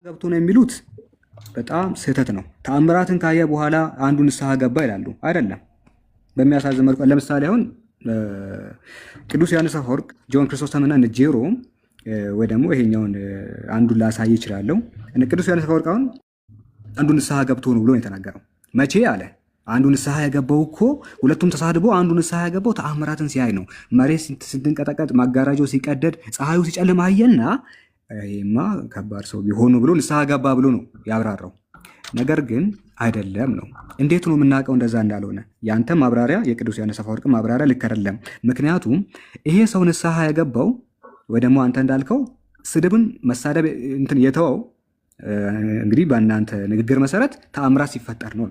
ገብቶ ነው የሚሉት በጣም ስህተት ነው። ተአምራትን ካየ በኋላ አንዱ ንስሐ ገባ ይላሉ። አይደለም። በሚያሳዝን መልኩ ለምሳሌ አሁን ቅዱስ ዮሐንስ አፈወርቅ ጆን ክርስቶስተምና እነ ጄሮም ወይ ደግሞ ይሄኛውን አንዱን ላሳይ ይችላለሁ። ቅዱስ ዮሐንስ አፈወርቅ አሁን አንዱ ንስሐ ገብቶ ነው ብሎ ነው የተናገረው። መቼ አለ? አንዱ ንስሐ የገባው እኮ ሁለቱም ተሳድቦ አንዱ ንስሐ የገባው ተአምራትን ሲያይ ነው። መሬት ስትንቀጠቀጥ፣ ማጋራጆው ሲቀደድ፣ ፀሐዩ ሲጨልም አየና ይሄማ ከባድ ሰው ቢሆኑ ብሎ ንስሐ ገባ ብሎ ነው ያብራራው። ነገር ግን አይደለም ነው። እንዴት ነው የምናውቀው እንደዛ እንዳልሆነ? ያንተ ማብራሪያ የቅዱስ ዮሐንስ አፈወርቅ ማብራሪያ ልክ አይደለም። ምክንያቱም ይሄ ሰው ንስሐ የገባው ወይ ደግሞ አንተ እንዳልከው ስድብን መሳደብ እንትን የተወው እንግዲህ በእናንተ ንግግር መሰረት ተአምራት ሲፈጠር ነው።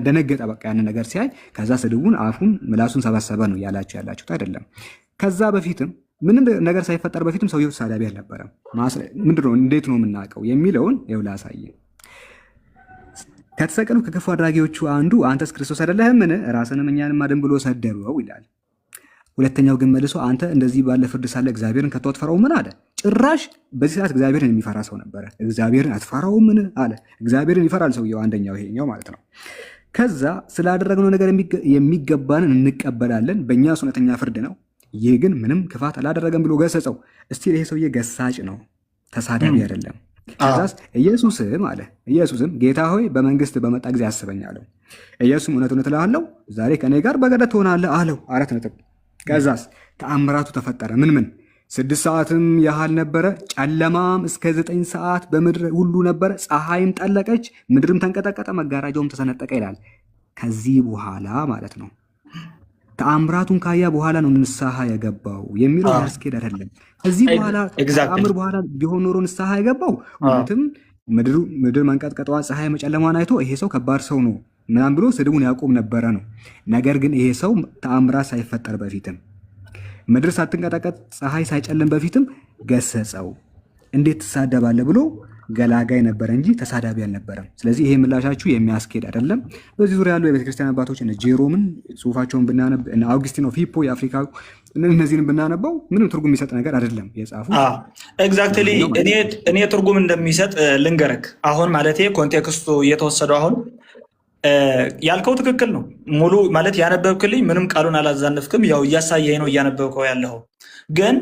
ደነገጠ በቃ ያንን ነገር ሲያይ፣ ከዛ ስድቡን አፉን ምላሱን ሰበሰበ ነው ያላችሁት አይደለም። ከዛ በፊትም ምንም ነገር ሳይፈጠር በፊትም ሰውየው ተሳዳቢ አልነበረም። ምንድነው እንዴት ነው የምናውቀው የሚለውን ይኸው ላሳየ። ከተሰቀሉ ከክፉ አድራጊዎቹ አንዱ አንተስ ክርስቶስ አይደለህምን? ራስንም እኛንም አድን ብሎ ሰደበው ይላል። ሁለተኛው ግን መልሶ አንተ እንደዚህ ባለ ፍርድ ሳለ እግዚአብሔርን ከቶ አትፈራውምን አለ። ጭራሽ በዚህ ሰዓት እግዚአብሔርን የሚፈራ ሰው ነበረ። እግዚአብሔርን አትፈራውምን አለ። እግዚአብሔርን ይፈራል ሰውየው፣ አንደኛው ይሄኛው ማለት ነው። ከዛ ስላደረግነው ነገር የሚገባንን እንቀበላለን፣ በእኛ እውነተኛ ፍርድ ነው፣ ይህ ግን ምንም ክፋት አላደረገም ብሎ ገሰጸው። እስቲ ይሄ ሰውዬ ገሳጭ ነው፣ ተሳዳቢ አይደለም። ከዛስ ኢየሱስም አለ ኢየሱስም ጌታ ሆይ በመንግስት በመጣ ጊዜ አስበኝ አለው። ኢየሱስም እውነት እውነት እልሃለሁ ዛሬ ከኔ ጋር በገነት ትሆናለህ አለው። 4 ነጥብ። ከዛስ ተአምራቱ ተፈጠረ። ምን 6 ሰዓትም ያህል ነበረ፣ ጨለማም እስከ 9 ሰዓት በምድር ሁሉ ነበረ። ፀሐይም ጠለቀች፣ ምድርም ተንቀጠቀጠ፣ መጋረጃውም ተሰነጠቀ ይላል። ከዚህ በኋላ ማለት ነው ተአምራቱን ካያ በኋላ ነው ንስሐ የገባው የሚለው ያስኬድ አይደለም። ከዚህ በኋላ ተአምር በኋላ ቢሆን ኖሮ ንስሐ የገባው እውነትም ምድር መንቀጥቀጧ ፀሐይ መጨለሟን አይቶ ይሄ ሰው ከባድ ሰው ነው ምናምን ብሎ ስድቡን ያቆም ነበረ ነው። ነገር ግን ይሄ ሰው ተአምራት ሳይፈጠር በፊትም ምድር ሳትንቀጠቀጥ ፀሐይ ሳይጨልም በፊትም ገሰጸው። እንዴት ትሳደባለህ ብሎ ገላጋይ ነበረ እንጂ ተሳዳቢ አልነበረም። ስለዚህ ይሄ ምላሻችሁ የሚያስኬድ አይደለም። በዚህ ዙሪያ ያሉ የቤተክርስቲያን አባቶች እነ ጄሮምን ጽሁፋቸውን ብናነብ፣ እነ አውግስቲኖ ፊፖ የአፍሪካ እነዚህን ብናነበው ምንም ትርጉም የሚሰጥ ነገር አይደለም የጻፉ። ኤግዛክትሊ እኔ ትርጉም እንደሚሰጥ ልንገረክ። አሁን ማለት ኮንቴክስቱ እየተወሰደው አሁን ያልከው ትክክል ነው። ሙሉ ማለት ያነበብክልኝ ምንም ቃሉን አላዛነፍክም። ያው እያሳየህ ነው እያነበብከው ያለው። ግን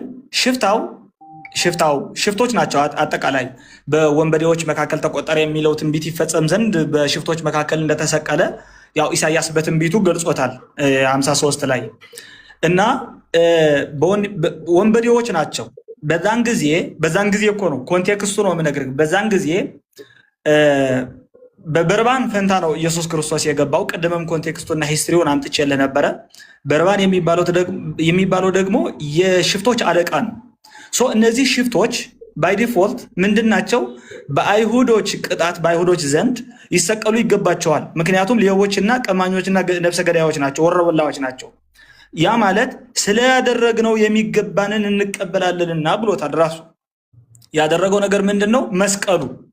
ሽፍቶች ናቸው። አጠቃላይ በወንበዴዎች መካከል ተቆጠረ የሚለው ትንቢት ይፈጸም ዘንድ በሽፍቶች መካከል እንደተሰቀለ ያው ኢሳያስ በትንቢቱ ገልጾታል 53 ላይ እና ወንበዴዎች ናቸው። በዛን ጊዜ እኮ ነው ኮንቴክስቱ ነው የምነግርህ። በዛን ጊዜ በበርባን ፈንታ ነው ኢየሱስ ክርስቶስ የገባው። ቅድምም ኮንቴክስቱና ሂስትሪውን አምጥቼልህ ነበረ። በርባን የሚባለው ደግሞ የሽፍቶች አለቃ ነው። እነዚህ ሽፍቶች ባይ ዲፎልት ምንድን ናቸው? በአይሁዶች ቅጣት በአይሁዶች ዘንድ ይሰቀሉ ይገባቸዋል። ምክንያቱም ሌቦችና ቀማኞችና ነፍሰ ገዳዮች ናቸው፣ ወረበላዎች ናቸው። ያ ማለት ስለያደረግነው የሚገባንን እንቀበላለንና ብሎታል ራሱ። ያደረገው ነገር ምንድን ነው?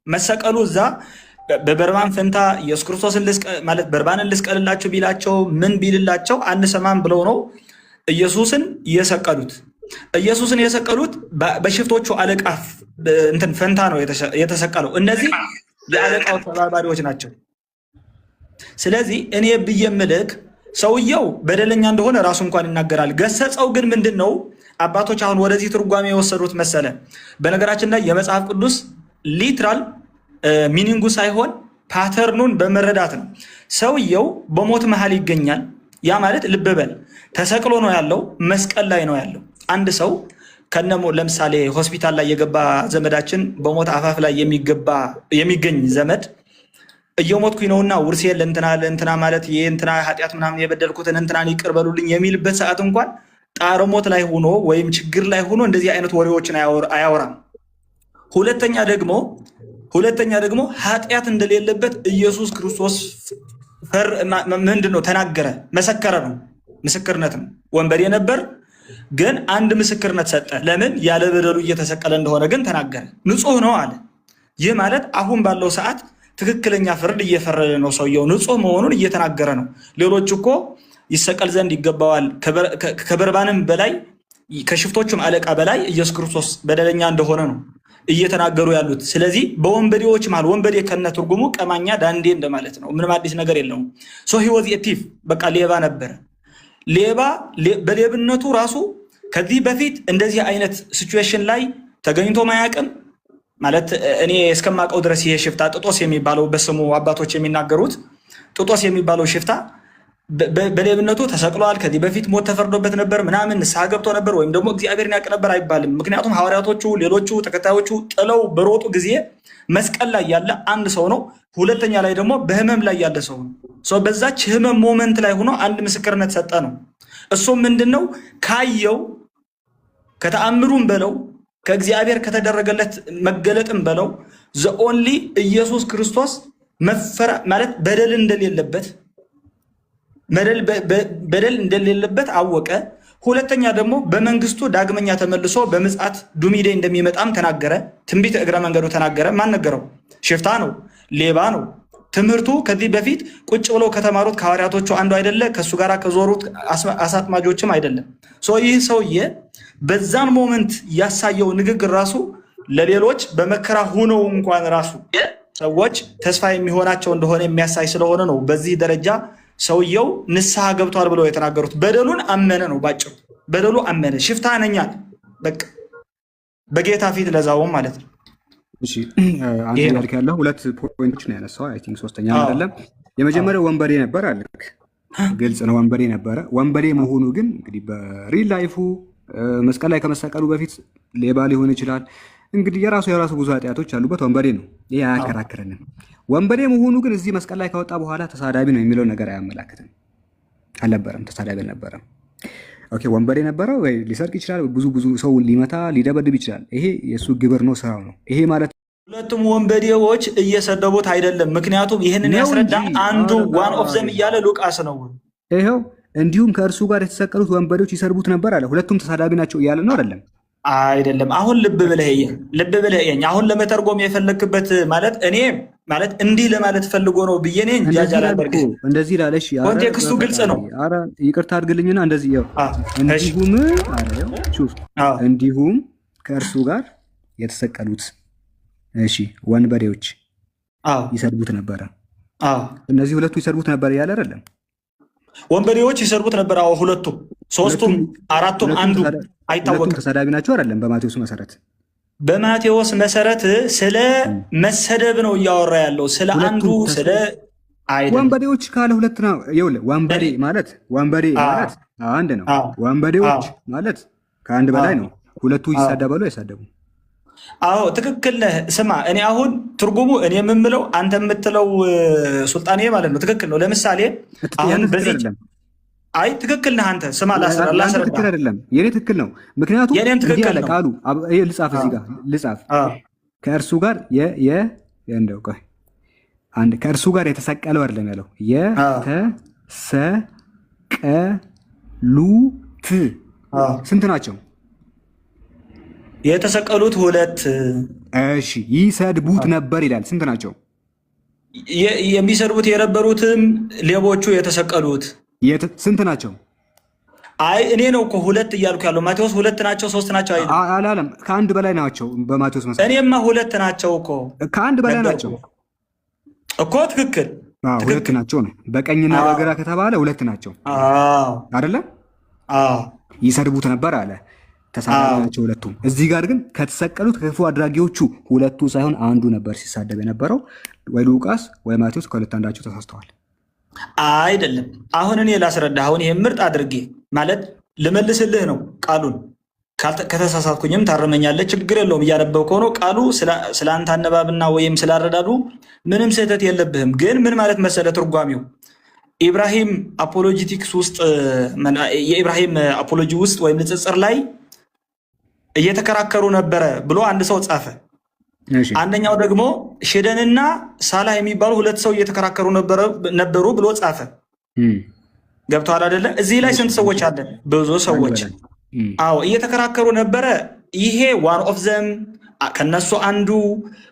መሰቀሉ እዛ በበርባን ፈንታ ኢየሱስ ክርስቶስን ማለት በርባንን ልስቀልላቸው ቢላቸው ምን ቢልላቸው አንሰማም ብለው ነው ኢየሱስን የሰቀሉት። ኢየሱስን የሰቀሉት በሽፍቶቹ አለቃ እንትን ፈንታ ነው የተሰቀለው። እነዚህ የአለቃው ተባባሪዎች ናቸው። ስለዚህ እኔ ብዬ ምልክ ሰውየው በደለኛ እንደሆነ ራሱ እንኳን ይናገራል። ገሰጸው ግን ምንድን ነው አባቶች አሁን ወደዚህ ትርጓሜ የወሰዱት መሰለ። በነገራችን ላይ የመጽሐፍ ቅዱስ ሊትራል ሚኒንጉ ሳይሆን ፓተርኑን በመረዳት ነው። ሰውየው በሞት መሃል ይገኛል። ያ ማለት ልብ በል ተሰቅሎ ነው ያለው፣ መስቀል ላይ ነው ያለው። አንድ ሰው ለምሳሌ ሆስፒታል ላይ የገባ ዘመዳችን በሞት አፋፍ ላይ የሚገኝ ዘመድ እየሞትኩኝ ነውና ውርሴን ለእንትና ማለት የእንትና ኃጢአት ምናምን የበደልኩትን እንትናን ይቅር በሉልኝ የሚልበት ሰዓት እንኳን ጣረሞት ላይ ሆኖ ወይም ችግር ላይ ሆኖ እንደዚህ አይነት ወሬዎችን አያወራም። ሁለተኛ ደግሞ ኃጢአት እንደሌለበት ኢየሱስ ክርስቶስ ምንድነው ተናገረ፣ መሰከረ ነው። ምስክርነት ነው። ወንበዴ ነበር ግን አንድ ምስክርነት ሰጠ። ለምን? ያለ በደሉ እየተሰቀለ እንደሆነ ግን ተናገረ። ንጹህ ነው አለ። ይህ ማለት አሁን ባለው ሰዓት ትክክለኛ ፍርድ እየፈረደ ነው። ሰውየው ንጹህ መሆኑን እየተናገረ ነው። ሌሎች እኮ ይሰቀል ዘንድ ይገባዋል ከበርባንም በላይ ከሽፍቶቹም አለቃ በላይ ኢየሱስ ክርስቶስ በደለኛ እንደሆነ ነው እየተናገሩ ያሉት። ስለዚህ በወንበዴዎች መሃል ወንበዴ ከነ ትርጉሙ ቀማኛ ዳንዴ እንደማለት ነው። ምንም አዲስ ነገር የለውም። ሶ ሂ ዋዝ ኤ ቲፍ በቃ ሌባ ነበረ። ሌባ በሌብነቱ ራሱ ከዚህ በፊት እንደዚህ አይነት ሲቹዌሽን ላይ ተገኝቶ ማያውቅም። ማለት እኔ እስከማውቀው ድረስ ይሄ ሽፍታ ጥጦስ የሚባለው በስሙ አባቶች የሚናገሩት ጥጦስ የሚባለው ሽፍታ በሌብነቱ ተሰቅሏል። ከዚህ በፊት ሞት ተፈርዶበት ነበር ምናምን ንስሐ ገብቶ ነበር ወይም ደግሞ እግዚአብሔርን ያውቅ ነበር አይባልም። ምክንያቱም ሐዋርያቶቹ ሌሎቹ ተከታዮቹ ጥለው በሮጡ ጊዜ መስቀል ላይ ያለ አንድ ሰው ነው። ሁለተኛ ላይ ደግሞ በህመም ላይ ያለ ሰው ነው። በዛች ህመም ሞመንት ላይ ሆኖ አንድ ምስክርነት ሰጠ ነው። እሱም ምንድነው? ካየው ከተአምሩም በለው ከእግዚአብሔር ከተደረገለት መገለጥም በለው ዘኦንሊ ኢየሱስ ክርስቶስ መፈራ ማለት በደል እንደሌለበት አወቀ። ሁለተኛ ደግሞ በመንግስቱ ዳግመኛ ተመልሶ በምጽአት ዱሚዴ እንደሚመጣም ተናገረ። ትንቢት እግረ መንገዱ ተናገረ። ማን ነገረው? ሽፍታ ነው፣ ሌባ ነው። ትምህርቱ ከዚህ በፊት ቁጭ ብለው ከተማሩት ከሐዋርያቶቹ አንዱ አይደለ፣ ከእሱ ጋር ከዞሩት አሳጥማጆችም አይደለም። ይህ ሰውዬ በዛን ሞመንት ያሳየው ንግግር ራሱ ለሌሎች በመከራ ሆነው እንኳን ራሱ ሰዎች ተስፋ የሚሆናቸው እንደሆነ የሚያሳይ ስለሆነ ነው። በዚህ ደረጃ ሰውየው ንስሐ ገብቷል ብለው የተናገሩት። በደሉን አመነ ነው ባጭሩ። በደሉ አመነ። ሽፍታ ነኛል በቃ በጌታ ፊት ለዛውም ማለት ነው። እሺ አንተ ያልክ ያለው ሁለት ፖይንቶች ነው ያነሳው። አይ ቲንክ ሶስተኛ አይደለም። የመጀመሪያው ወንበዴ ነበር አልክ። ግልጽ ነው ወንበዴ ነበረ። ወንበዴ መሆኑ ግን እንግዲህ በሪል ላይፉ መስቀል ላይ ከመሰቀሉ በፊት ሌባ ሊሆን ይችላል። እንግዲህ የራሱ ብዙ ኃጢአቶች አሉበት። ወንበዴ ነው፣ ይሄ አያከራክረንም። ወንበዴ መሆኑ ግን እዚህ መስቀል ላይ ከወጣ በኋላ ተሳዳቢ ነው የሚለው ነገር አያመላክትም። አልነበረም፣ ተሳዳቢ አልነበረም። ኦኬ ወንበዴ ነበረ ወይ ሊሰርቅ ይችላል፣ ብዙ ሰው ሊመታ ሊደበድብ ይችላል። ይሄ የእሱ ግብር ነው፣ ስራው ነው። ይሄ ማለት ሁለቱም ወንበዴዎች እየሰደቡት አይደለም። ምክንያቱም ይህንን ያስረዳ አንዱ ዋን ኦፍ ዘም እያለ ሉቃስ ነው። ይኸው እንዲሁም ከእርሱ ጋር የተሰቀሉት ወንበዴዎች ይሰርቡት ነበር አለ። ሁለቱም ተሳዳቢ ናቸው እያለ ነው አይደለም? አይደለም። አሁን ልብ ብለህ አሁን ለመተርጎም የፈለክበት ማለት እኔ ማለት እንዲህ ለማለት ፈልጎ ነው ብዬ እኔ እንጃጃላደርግ እንደዚህ ላለሽ ኮንቴክስቱ ግልጽ ነው። ኧረ ይቅርታ አድርግልኝና እንደዚህ እንዲሁም ከእርሱ ጋር የተሰቀሉት ወንበዴዎች ይሰርቡት ነበረ። እነዚህ ሁለቱ ይሰርቡት ነበር እያለ አይደለም? ወንበዴዎች ይሰርቡት ነበር። ሁለቱም፣ ሶስቱም፣ አራቱም አንዱ አይታወቅም። ተሳዳቢ ናቸው አይደለም? በማቴዎስ መሰረት ስለ መሰደብ ነው እያወራ ያለው፣ ስለ አንዱ ስለ አይደለም። ወንበዴዎች ካለ ሁለት ነው። ይኸውልህ ወንበዴ ማለት አንድ ነው። ወንበዴዎች ማለት ከአንድ በላይ ነው። ሁለቱ ይሳደባሉ አይሳደቡም? አዎ ትክክል ነህ። ስማ እኔ አሁን ትርጉሙ እኔ የምምለው አንተ የምትለው ሱልጣኔ ማለት ነው። ትክክል ነው። ለምሳሌ አሁን በዚህ ትክክል ነህ አንተ። ስማ ላስረዳ። ትክክል አይደለም፣ የኔ ትክክል ነው። ምክንያቱም እንዲህ ያለ ቃሉ ልጻፍ፣ እዚህ ጋር ልጻፍ። ከእርሱ ጋር ከእርሱ ጋር የተሰቀለው አይደለም ያለው፣ የተሰቀሉት ስንት ናቸው? የተሰቀሉት ሁለት። እሺ ይሰድቡት ነበር ይላል። ስንት ናቸው? የሚሰድቡት የነበሩትም ሌቦቹ የተሰቀሉት ስንት ናቸው? እኔ ነው እኮ ሁለት እያልኩ ያለው። ማቴዎስ ሁለት ናቸው ሶስት ናቸው አላለም። ከአንድ በላይ ናቸው በማቴዎስ መሰለኝ። እኔማ ሁለት ናቸው እኮ። ከአንድ በላይ ናቸው እኮ። ትክክል ሁለት ናቸው ነው። በቀኝና በግራ ከተባለ ሁለት ናቸው አይደለ? ይሰድቡት ነበር አለ። ተሳዳቢ ናቸው ሁለቱም። እዚህ ጋር ግን ከተሰቀሉት ክፉ አድራጊዎቹ ሁለቱ ሳይሆን አንዱ ነበር ሲሳደብ የነበረው። ወይ ሉቃስ ወይ ማቴዎስ ከሁለት አንዳቸው ተሳስተዋል። አይደለም። አሁን እኔ ላስረዳ። አሁን ይሄ ምርጥ አድርጌ ማለት ልመልስልህ ነው ቃሉን። ከተሳሳትኩኝም ታረመኛለህ፣ ችግር የለውም። እያነበብከው ነው። ቃሉ ስለ አንተ አነባብና ወይም ስላረዳዱ ምንም ስህተት የለብህም። ግን ምን ማለት መሰለ ትርጓሜው ኢብራሂም አፖሎጂቲክስ ውስጥ የኢብራሂም አፖሎጂ ውስጥ ወይም ንጽጽር ላይ እየተከራከሩ ነበረ ብሎ አንድ ሰው ጻፈ። አንደኛው ደግሞ ሼደንና ሳላህ የሚባሉ ሁለት ሰው እየተከራከሩ ነበሩ ብሎ ጻፈ። ገብተዋል አይደለ? እዚህ ላይ ስንት ሰዎች አለን? ብዙ ሰዎች። እየተከራከሩ ነበረ። ይሄ ዋን ኦፍ ዘም ከነሱ አንዱ።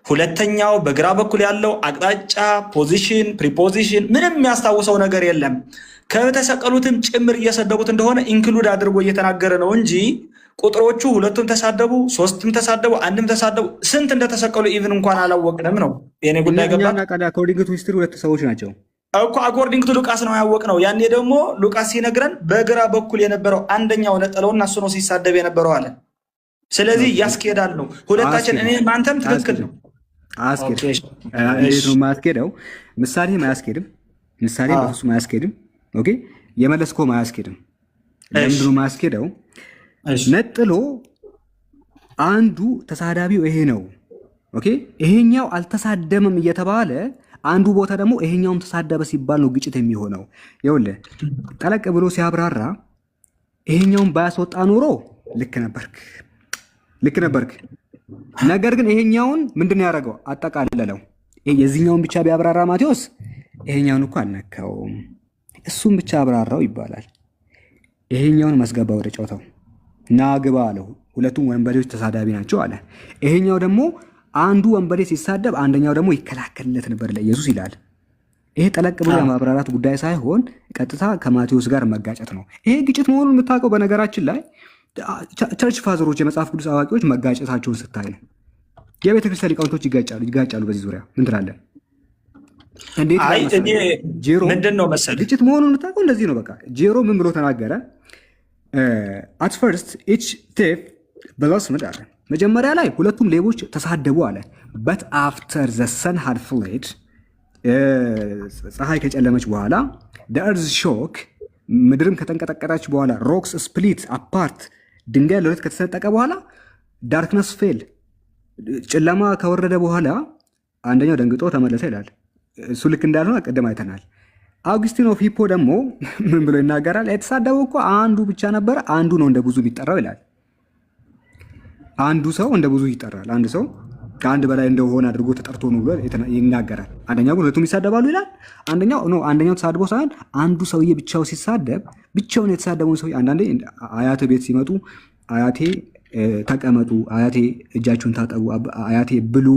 ሁለተኛው በግራ በኩል ያለው አቅጣጫ፣ ፖዚሽን፣ ፕሪፖዚሽን ምንም የሚያስታውሰው ነገር የለም። ከተሰቀሉትም ጭምር እየሰደቡት እንደሆነ ኢንክሉድ አድርጎ እየተናገረ ነው እንጂ ቁጥሮቹ ሁለቱም ተሳደቡ፣ ሶስትም ተሳደቡ፣ አንድም ተሳደቡ፣ ስንት እንደተሰቀሉ ኢቭን እንኳን አላወቅንም ነው የኔ ጉዳይ። ገባ አኮርዲንግ ቱ ሂስትሪ ሁለት ሰዎች ናቸው እኮ አኮርዲንግ ቱ ሉቃስ ነው ያወቅነው። ያኔ ደግሞ ሉቃስ ሲነግረን በግራ በኩል የነበረው አንደኛው ነጠለውና እሱ ነው ሲሳደብ የነበረው አለ። ስለዚህ ያስኬዳል ነው ሁለታችን፣ እኔ ማንተም ትክክል ነው። እንዴት ነው የማያስኬደው? ምሳሌም አያስኬድም፣ ምሳሌ በፍጹም አያስኬድም። ኦኬ የመለስኮም አያስኬድም። ለምንድን ነው የማያስኬደው? ነጥሎ አንዱ ተሳዳቢው ይሄ ነው፣ ኦኬ ይሄኛው አልተሳደመም እየተባለ አንዱ ቦታ ደግሞ ይሄኛውም ተሳደበ ሲባል ነው ግጭት የሚሆነው። ይኸውልህ ጠለቅ ብሎ ሲያብራራ ይሄኛውን ባያስወጣ ኖሮ ልክ ነበርክ። ነገር ግን ይሄኛውን ምንድን ያደረገው አጠቃለለው። የዚህኛውን ብቻ ቢያብራራ ማቴዎስ ይሄኛውን እኮ አልነካውም፣ እሱም ብቻ አብራራው ይባላል። ይሄኛውን ማስገባ ወደ ጨዋታው ናግባ አለው። ሁለቱም ወንበዴዎች ተሳዳቢ ናቸው አለ። ይሄኛው ደግሞ አንዱ ወንበዴ ሲሳደብ አንደኛው ደግሞ ይከላከልለት ነበር ለኢየሱስ ይላል። ይሄ ጠለቅ ብሎ የማብራራት ጉዳይ ሳይሆን ቀጥታ ከማቴዎስ ጋር መጋጨት ነው። ይሄ ግጭት መሆኑን የምታውቀው በነገራችን ላይ ቸርች ፋዘሮች የመጽሐፍ ቅዱስ አዋቂዎች መጋጨታቸውን ስታይ ነው። የቤተክርስቲያን ሊቃውንቶች ይጋጫሉ በዚህ ዙሪያ። ምን ትላለህ? እንዴት ጄሮ ምንድን ነው መሰለህ ግጭት መሆኑን የምታውቀው እንደዚህ ነው። በቃ ጄሮ ምን ብሎ ተናገረ? አት ፈርስት ኢች ቴፍ ብሎስምድ አለ። መጀመሪያ ላይ ሁለቱም ሌቦች ተሳደቡ አለ። በት አፍተር ዘ ሰን ሃድ ፍሌድ፣ ፀሐይ ከጨለመች በኋላ ደርዝ ሾክ፣ ምድርም ከተንቀጠቀጠች በኋላ ሮክስ ስፕሊት አፓርት፣ ድንጋይ ለሁለት ከተሰጠቀ በኋላ ዳርክነስ ፌል፣ ጨለማ ከወረደ በኋላ አንደኛው ደንግጦ ተመለሰ ይላል። እሱ ልክ እንዳልሆነ ቅድም አይተናል። አውግስቲን ኦፍ ሂፖ ደግሞ ምን ብሎ ይናገራል? የተሳደበው እኮ አንዱ ብቻ ነበረ፣ አንዱ ነው እንደ ብዙ የሚጠራው ይላል። አንዱ ሰው እንደ ብዙ ይጠራል። አንድ ሰው ከአንድ በላይ እንደሆነ አድርጎ ተጠርቶ ነው ብሎ ይናገራል። አንደኛው ግን ሁለቱም ይሳደባሉ ይላል። አንደኛው ተሳድቦ ሳይሆን አንዱ ሰውዬ ብቻው ሲሳደብ ብቻውን የተሳደበውን ሰውዬ አንዳንዴ አያቴ ቤት ሲመጡ አያቴ ተቀመጡ፣ አያቴ እጃችሁን ታጠቡ፣ አያቴ ብሉ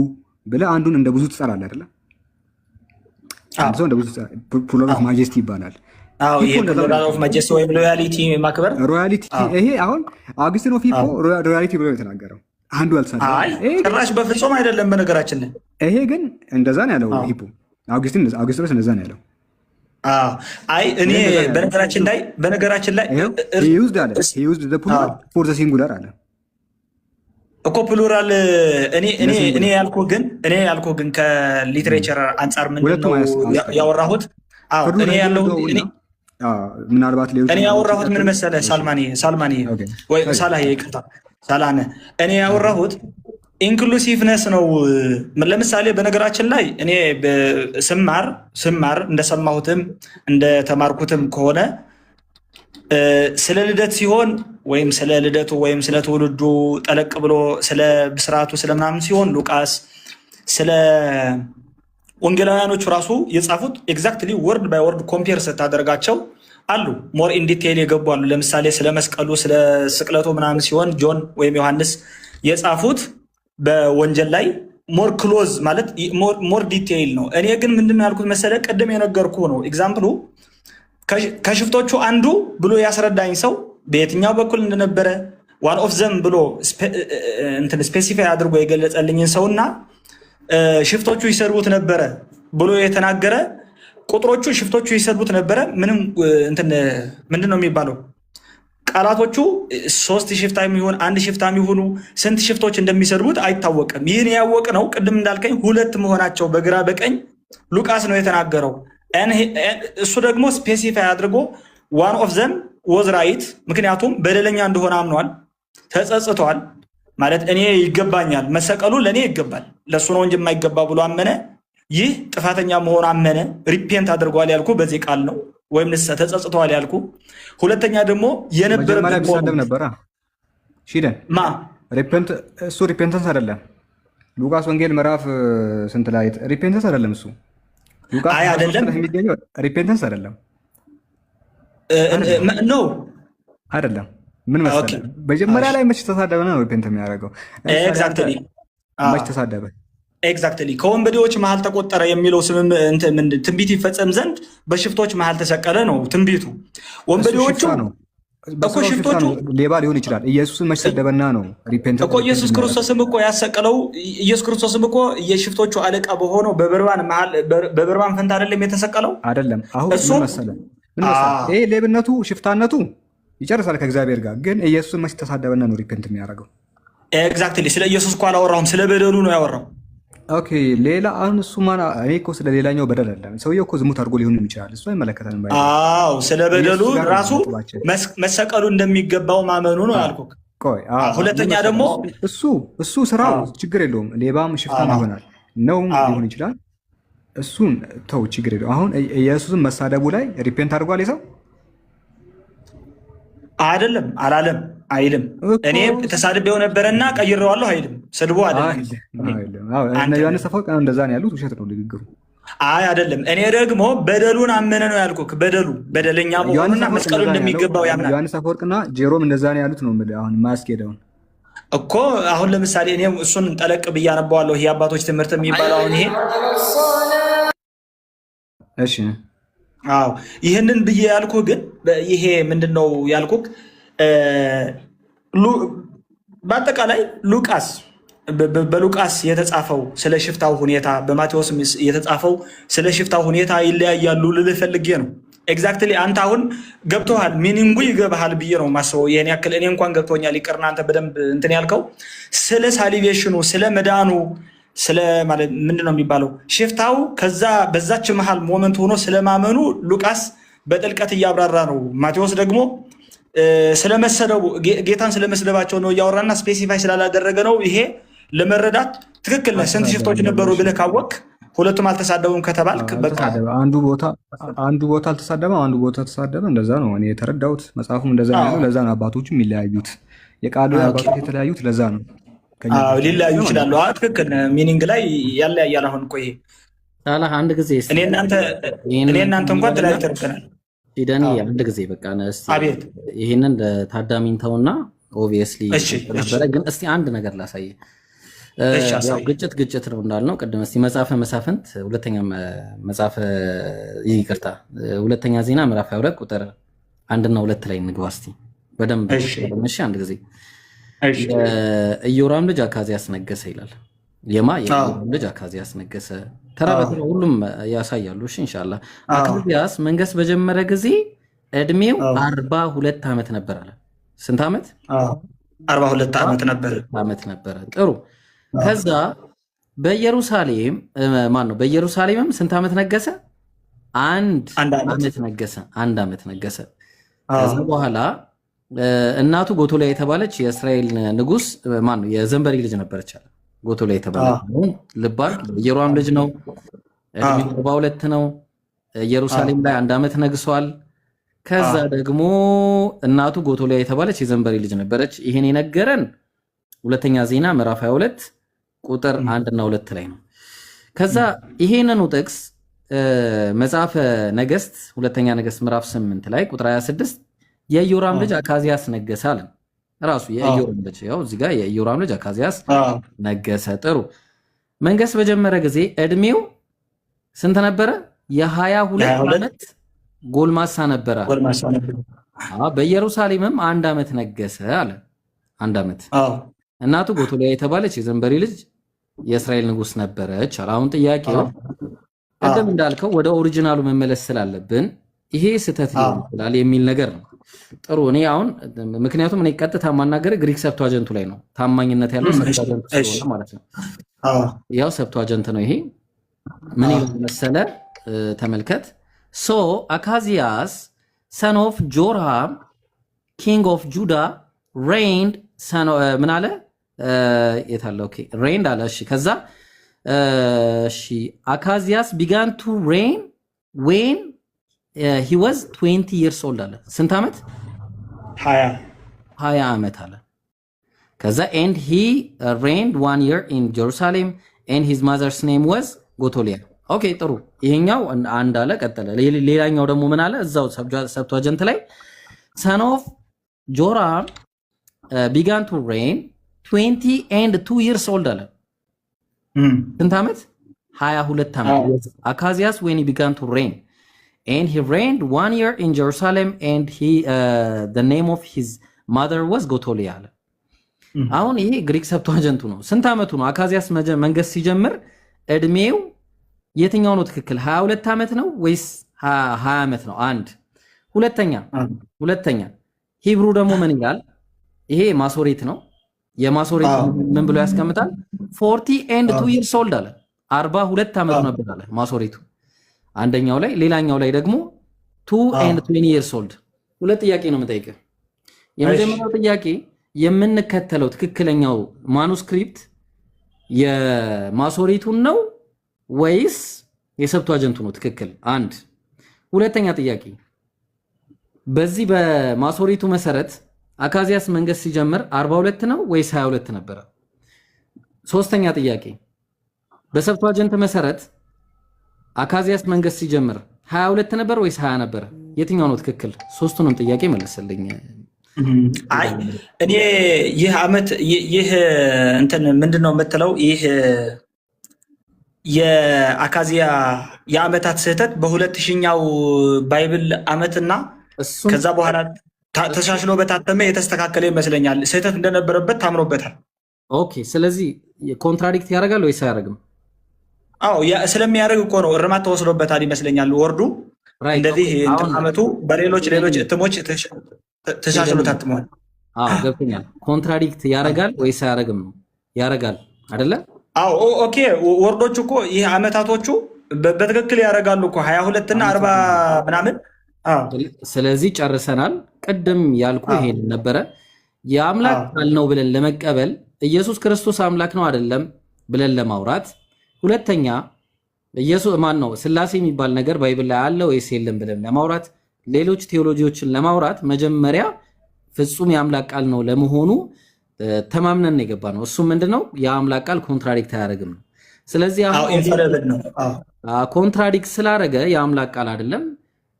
ብለህ አንዱን እንደ ብዙ ትጠራለህ አይደለ? አንድ ሰው እንደ ብዙ ፕሉራል ኦፍ ማጀስቲ ይባላል። ማጀስቲ ወይም ሎያሊቲ ማክበር ሮያሊቲ። ይሄ አሁን አውግስቲን ኦፍ ሂፖ ሮያሊቲ ብሎ የተናገረው አንዱ አልተሳደበም። ጭራሽ በፍጹም አይደለም። በነገራችን ላይ ይሄ ግን እንደዛ ነው ያለው ሂፖ። አውግስጢኖስ እንደዛ ነው ያለው። አይ እኔ በነገራችን ላይ ዩዝድ ዘ ፕሉራል ፎር ዘ ሲንጉላር አለ እኮ ፕሉራል። እኔ ያልኩህ ግን ከሊትሬቸር አንጻር ምንድን ነው ያወራሁት? ምናልባት እኔ ያወራሁት ምን መሰለህ ሳልማኒ ወይ ሳላህ ይቅርታ ሳላነ እኔ ያወራሁት ኢንክሉሲቭነስ ነው። ለምሳሌ በነገራችን ላይ እኔ ስማር እንደሰማሁትም እንደተማርኩትም ከሆነ ስለ ልደት ሲሆን ወይም ስለ ልደቱ ወይም ስለ ትውልዱ ጠለቅ ብሎ ስለ ብስራቱ ስለምናምን ሲሆን ሉቃስ ስለ ወንጌላውያኖቹ ራሱ የጻፉት ኤግዛክትሊ ወርድ ባይ ወርድ ኮምፔር ስታደርጋቸው አሉ ሞር ኢን ዲቴይል የገቡ አሉ። ለምሳሌ ስለ መስቀሉ ስለ ስቅለቱ ምናምን ሲሆን ጆን ወይም ዮሐንስ የጻፉት በወንጌል ላይ ሞር ክሎዝ ማለት ሞር ዲቴይል ነው። እኔ ግን ምንድን ነው ያልኩት መሰለ ቅድም የነገርኩ ነው። ኤግዛምፕሉ ከሽፍቶቹ አንዱ ብሎ ያስረዳኝ ሰው በየትኛው በኩል እንደነበረ ዋን ኦፍ ዘም ብሎ ስፔሲፋይ አድርጎ የገለጸልኝን ሰውና ሽፍቶቹ ይሰድቡት ነበረ ብሎ የተናገረ ቁጥሮቹ ሽፍቶቹ ይሰድቡት ነበረ። ምንም ምንድን ነው የሚባለው ቃላቶቹ 3 ሽፍታ የሚሆን 1 ሽፍታ የሚሆኑ ስንት ሽፍቶች እንደሚሰድቡት አይታወቅም። ይህን ያወቅ ነው ቅድም እንዳልከኝ ሁለት መሆናቸው በግራ በቀኝ ሉቃስ ነው የተናገረው። እሱ ደግሞ ስፔሲፋይ አድርጎ ዋን ኦፍ ዘም ወዝ ራይት፣ ምክንያቱም በደለኛ እንደሆነ አምኗል፣ ተጸጽቷል። ማለት እኔ ይገባኛል መሰቀሉ ለእኔ ይገባል ለእሱ ነው እንጂ የማይገባ ብሎ አመነ። ይህ ጥፋተኛ መሆን አመነ። ሪፔንት አድርጓል ያልኩ በዚህ ቃል ነው፣ ወይም ንስሐ ተጸጽተዋል ያልኩ። ሁለተኛ ደግሞ የነበረበት እሱ ሪፔንተንስ አይደለም። ሉቃስ ወንጌል ምዕራፍ ስንት ላይ ሪፔንተንስ አይደለም እሱ አይደለም የሚገኘው ሪፔንተንስ አይደለም ነው አይደለም። ምን መሰለህ መጀመሪያ ላይ መች ተሳደበ ነው ሪፔንት የሚያደርገው። መች ተሳደበ ኤግዛክትሊ ከወንበዴዎች መሀል ተቆጠረ የሚለው ትንቢት ይፈጸም ዘንድ በሽፍቶች መሀል ተሰቀለ ነው ትንቢቱ። ወንበዴዎቹ እኮ ሽፍቶቹ ሌባ ሊሆን ይችላል። ኢየሱስን መች ሰደበና ነው ሪፔንት እኮ ኢየሱስ ክርስቶስም እኮ ያሰቀለው ኢየሱስ ክርስቶስም እኮ የሽፍቶቹ አለቃ በሆነው በበርባን ፈንታ አይደለም የተሰቀለው? አይደለም። አሁን ምን መሰለህ ይሄ ሌብነቱ ሽፍታነቱ ይጨርሳል ከእግዚአብሔር ጋር። ግን ኢየሱስን መች ተሳደበና ነው ሪፔንት የሚያደርገው? ኤግዛክትሊ። ስለ ኢየሱስ እኮ አላወራሁም፣ ስለ በደሉ ነው ያወራው። ኦኬ ሌላ አሁን እሱ እኔ እኮ ስለ ሌላኛው በደል አይደለም። ሰውየው እኮ ዝሙት አድርጎ ሊሆን ይችላል፣ እሱ አይመለከተንም። አዎ ስለ በደሉ ራሱ መሰቀሉ እንደሚገባው ማመኑ ነው ያልኩህ። ሁለተኛ ደግሞ እሱ ስራው ችግር የለውም። ሌባም ሽፍታም ይሆናል ነው ሊሆን ይችላል። እሱን ተው፣ ችግር የለውም። አሁን ኢየሱስን መሳደቡ ላይ ሪፔንት አድርጓል የሰው አይደለም አላለም አይልም። እኔ ተሳድቤው ነበረና ቀይሬዋለሁ አይልም። ስድቦ አይደለም። ዮሐንስ አፈወርቅ እንደዛ ነው ያሉት። ውሸት ነው ንግግሩ። አይደለም። እኔ ደግሞ በደሉን አመነ ነው ያልኩህ። በደለኛ መሆኑና መስቀሉ እንደሚገባው ያምናል። ዮሐንስ አፈወርቅና ጄሮም እንደዛ ነው ያሉት ነው የምልህ። አሁን ማስኬደውን እኮ አሁን ለምሳሌ እኔ እሱን ጠለቅ ብዬ አነባዋለሁ። ይሄ አባቶች ትምህርት የሚባለው አሁን ይሄ እሺ አዎ ይህንን ብዬ ያልኩህ ግን ይሄ ምንድን ነው ያልኩህ? በአጠቃላይ ሉቃስ በሉቃስ የተጻፈው ስለ ሽፍታው ሁኔታ በማቴዎስ የተጻፈው ስለ ሽፍታው ሁኔታ ይለያያሉ ልልህ ፈልጌ ነው። ኤግዛክትሊ አንተ አሁን ገብቶሃል፣ ሚኒንጉ ይገባሃል ብዬ ነው ማስበው። ይሄን ያክል እኔ እንኳን ገብቶኛል። ይቅርና አንተ በደንብ እንትን ያልከው ስለ ሳሊቬሽኑ ስለ መዳኑ ስለ ማለት ምንድን ነው የሚባለው ሽፍታው ከዛ በዛች መሃል ሞመንት ሆኖ ስለማመኑ ሉቃስ በጥልቀት እያብራራ ነው። ማቴዎስ ደግሞ ስለመሰደቡ ጌታን ስለመስደባቸው ነው እያወራና ስፔሲፋይ ስላላደረገ ነው። ይሄ ለመረዳት ትክክል ነህ። ስንት ሽፍቶች ነበሩ ብለህ ካወቅ ሁለቱም አልተሳደቡም ከተባልክ በቃ አንዱ ቦታ አልተሳደበም፣ አንዱ ቦታ ተሳደበ። እንደዛ ነው እኔ የተረዳሁት። መጽሐፉም እንደዛ ነው። ለዛ ነው አባቶቹም የሚለያዩት። የቃሉ አባቶች የተለያዩት ለዛ ነው። ሊለያዩ ይችላሉ። ትክክል ሚኒንግ ላይ ያለያያል። አሁን ቆይ ሳላህ አንድ ጊዜ እኔ እናንተ እንኳን ተለያዩ ተርቀናል። ሲደኒ አንድ ጊዜ በቃ አቤት ይሄንን ታዳሚን ተውና ኦብቪየስሊ ነበረ። ግን እስቲ አንድ ነገር ላሳየ። ያው ግጭት ነው እንዳልነው ቅድም። እስቲ መጽሐፈ መሳፍንት ሁለተኛ ዜና ምዕራፍ 22 ቁጥር 1 እና 2 ላይ እንግባ እስቲ በደንብ። እሺ አንድ ጊዜ ኢዮራም ልጅ አካዝያስ ነገሰ ይላል። የኢዮራም ልጅ አካዝያስ ነገሰ። ተራ በተራ ሁሉም ያሳያሉ። እሺ ኢንሻአላህ። አካዝያስ መንገስ በጀመረ ጊዜ እድሜው 42 ዓመት ነበር አለ። ስንት ዓመት? 42 ዓመት ነበር። ጥሩ። ከዛ በኢየሩሳሌምም ስንት ዓመት ነገሰ? አንድ ዓመት ነገሰ። ከዛ በኋላ እናቱ ጎቶሊያ የተባለች የእስራኤል ንጉስ የዘንበሪ ልጅ ነበረች አለ። ጎቶሊያ የተባለች ልባል የሮም ልጅ ነው። እድሜው 42 ነው። ኢየሩሳሌም ላይ 1 ዓመት ነግሷል። ከዛ ደግሞ እናቱ ጎቶሊያ የተባለች የዘንበሪ ልጅ ነበረች። ይሄን የነገረን ሁለተኛ ዜና ምዕራፍ 22 ቁጥር 1 እና 2 ላይ ነው። ከዛ ይሄንኑ ጥቅስ መጽሐፈ ነገስት ሁለተኛ ነገስት ምዕራፍ 8 ላይ ቁጥር 26 የኢዮራም ልጅ አካዝያስ ነገሰ አለ። ራሱ የኢዮራም ልጅ ያው እዚህ ጋር የኢዮራም ልጅ አካዝያስ ነገሰ። ጥሩ። መንገስ በጀመረ ጊዜ እድሜው ስንት ነበረ? የ22 ዓመት ጎልማሳ ነበረ። በኢየሩሳሌምም 1 ዓመት ነገሰ አለ። 1 ዓመት። እናቱ ጎቶሊያ የተባለች የዘንበሪ ልጅ የእስራኤል ንጉስ ነበረች አለ። አሁን ጥያቄው ቀደም እንዳልከው ወደ ኦሪጂናሉ መመለስ ስላለብን ይሄ ስህተት ሊሆን ይችላል የሚል ነገር ነው። ጥሩ። እኔ አሁን ምክንያቱም እኔ ቀጥታ ማናገር ግሪክ ሰብቷጀንቱ ላይ ነው። ታማኝነት ያለው ሰብቷጀንቱ ስለሆነ ማለት ነው። ያው ሰብቷጀንት ነው ይሄ። ምን ይላል መሰለ? ተመልከት። ሶ አካዚያስ son of Joram king of Judah reigned ምን አለ? የታለ? ኦኬ reigned አለ። እሺ ከዛ እሺ አካዚያስ began to reign when he was 20 years old አለ። ስንት ዓመት? 20 ዓመት አለ። ከዛ and he reigned 1 year in Jerusalem and his mother's name was ጎቶሊያ። ኦኬ ጥሩ። ይሄኛው አንድ አለ። ቀጠለ። ሌላኛው ደግሞ ምን አለ? እዛው ሰብቷጀንት ላይ son of Joram began to reign 20 and 2 years old አለ። ስንት ዓመት? 22 ዓመት። አካዚያስ when he began to reign and he reigned 1 year in Jerusalem and the name of his mother was Gotolia አለ። አሁን ይሄ ግሪክ ሰብቷጀንቱ ነው። ስንት ዓመቱ ነው አካዚያስ መንገስ ሲጀምር? እድሜው የትኛው ነው ትክክል? 22 ዓመት ነው ወይስ 20 ዓመት ነው? አንድ ሁለተኛ ሂብሩ ደግሞ ምን ይላል? ይሄ ማሶሬት ነው። የማሶሬት ምን ብሎ ያስቀምጣል? 40 and 2 years old አለ። 42 ዓመት ነበር አለ ማሶሬቱ አንደኛው ላይ። ሌላኛው ላይ ደግሞ 2 and 20 years old። ሁለት ጥያቄ ነው የምጠይቀው። የመጀመሪያው ጥያቄ የምንከተለው ትክክለኛው ማኑስክሪፕት የማሶሬቱን ነው ወይስ የሰብቷጀንቱ ነው ትክክል? አንድ። ሁለተኛ ጥያቄ በዚህ በማሶሬቱ መሰረት አካዚያስ መንገስ ሲጀምር 42 ነው ወይስ 22 ነበረ? ሶስተኛ ጥያቄ በሰብቷጀንት መሰረት አካዚያስ መንገስ ሲጀምር 22 ነበር ወይስ 20 ነበር? የትኛው ነው ትክክል? ሶስቱንም ጥያቄ መልስልኝ። አይ እኔ ይህ ዓመት ይህ እንትን ምንድነው የምትለው? ይህ የአካዚያ የዓመታት ስህተት በ2000ኛው ባይብል ዓመትና ከዛ በኋላ ተሻሽሎ በታተመ የተስተካከለ ይመስለኛል። ስህተት እንደነበረበት ታምኖበታል። ኦኬ፣ ስለዚህ ኮንትራዲክት ያደርጋል ወይስ አያደርግም? አዎ ስለሚያደርግ እኮ ነው እርማት ተወስዶበታል ይመስለኛል። ወርዱ እንደዚህ ዓመቱ በሌሎች እትሞች ተሻሽሎ ታትመዋል። አዎ ገብቶኛል። ኮንትራዲክት ያደርጋል ወይስ አያደርግም ነው? ያደርጋል አይደለ? አዎ ኦኬ። ወርዶቹ እኮ ይህ ዓመታቶቹ በትክክል ያደርጋሉ እኮ 22 እና 40 ምናምን። ስለዚህ ጨርሰናል። ቅድም ያልኩ ይሄን ነበረ። የአምላክ ቃል ነው ብለን ለመቀበል ኢየሱስ ክርስቶስ አምላክ ነው አይደለም ብለን ለማውራት፣ ሁለተኛ ኢየሱስ ማን ነው ስላሴ የሚባል ነገር ባይብል ላይ አለ ወይስ የለም ብለን ለማውራት፣ ሌሎች ቴዎሎጂዎችን ለማውራት መጀመሪያ ፍጹም የአምላክ ቃል ነው ለመሆኑ ተማምነን የገባ ነው። እሱ ምንድነው? የአምላክ ቃል ኮንትራዲክት አያደርግም ነው። ስለዚህ ኮንትራዲክት ስላደረገ የአምላክ ቃል አይደለም።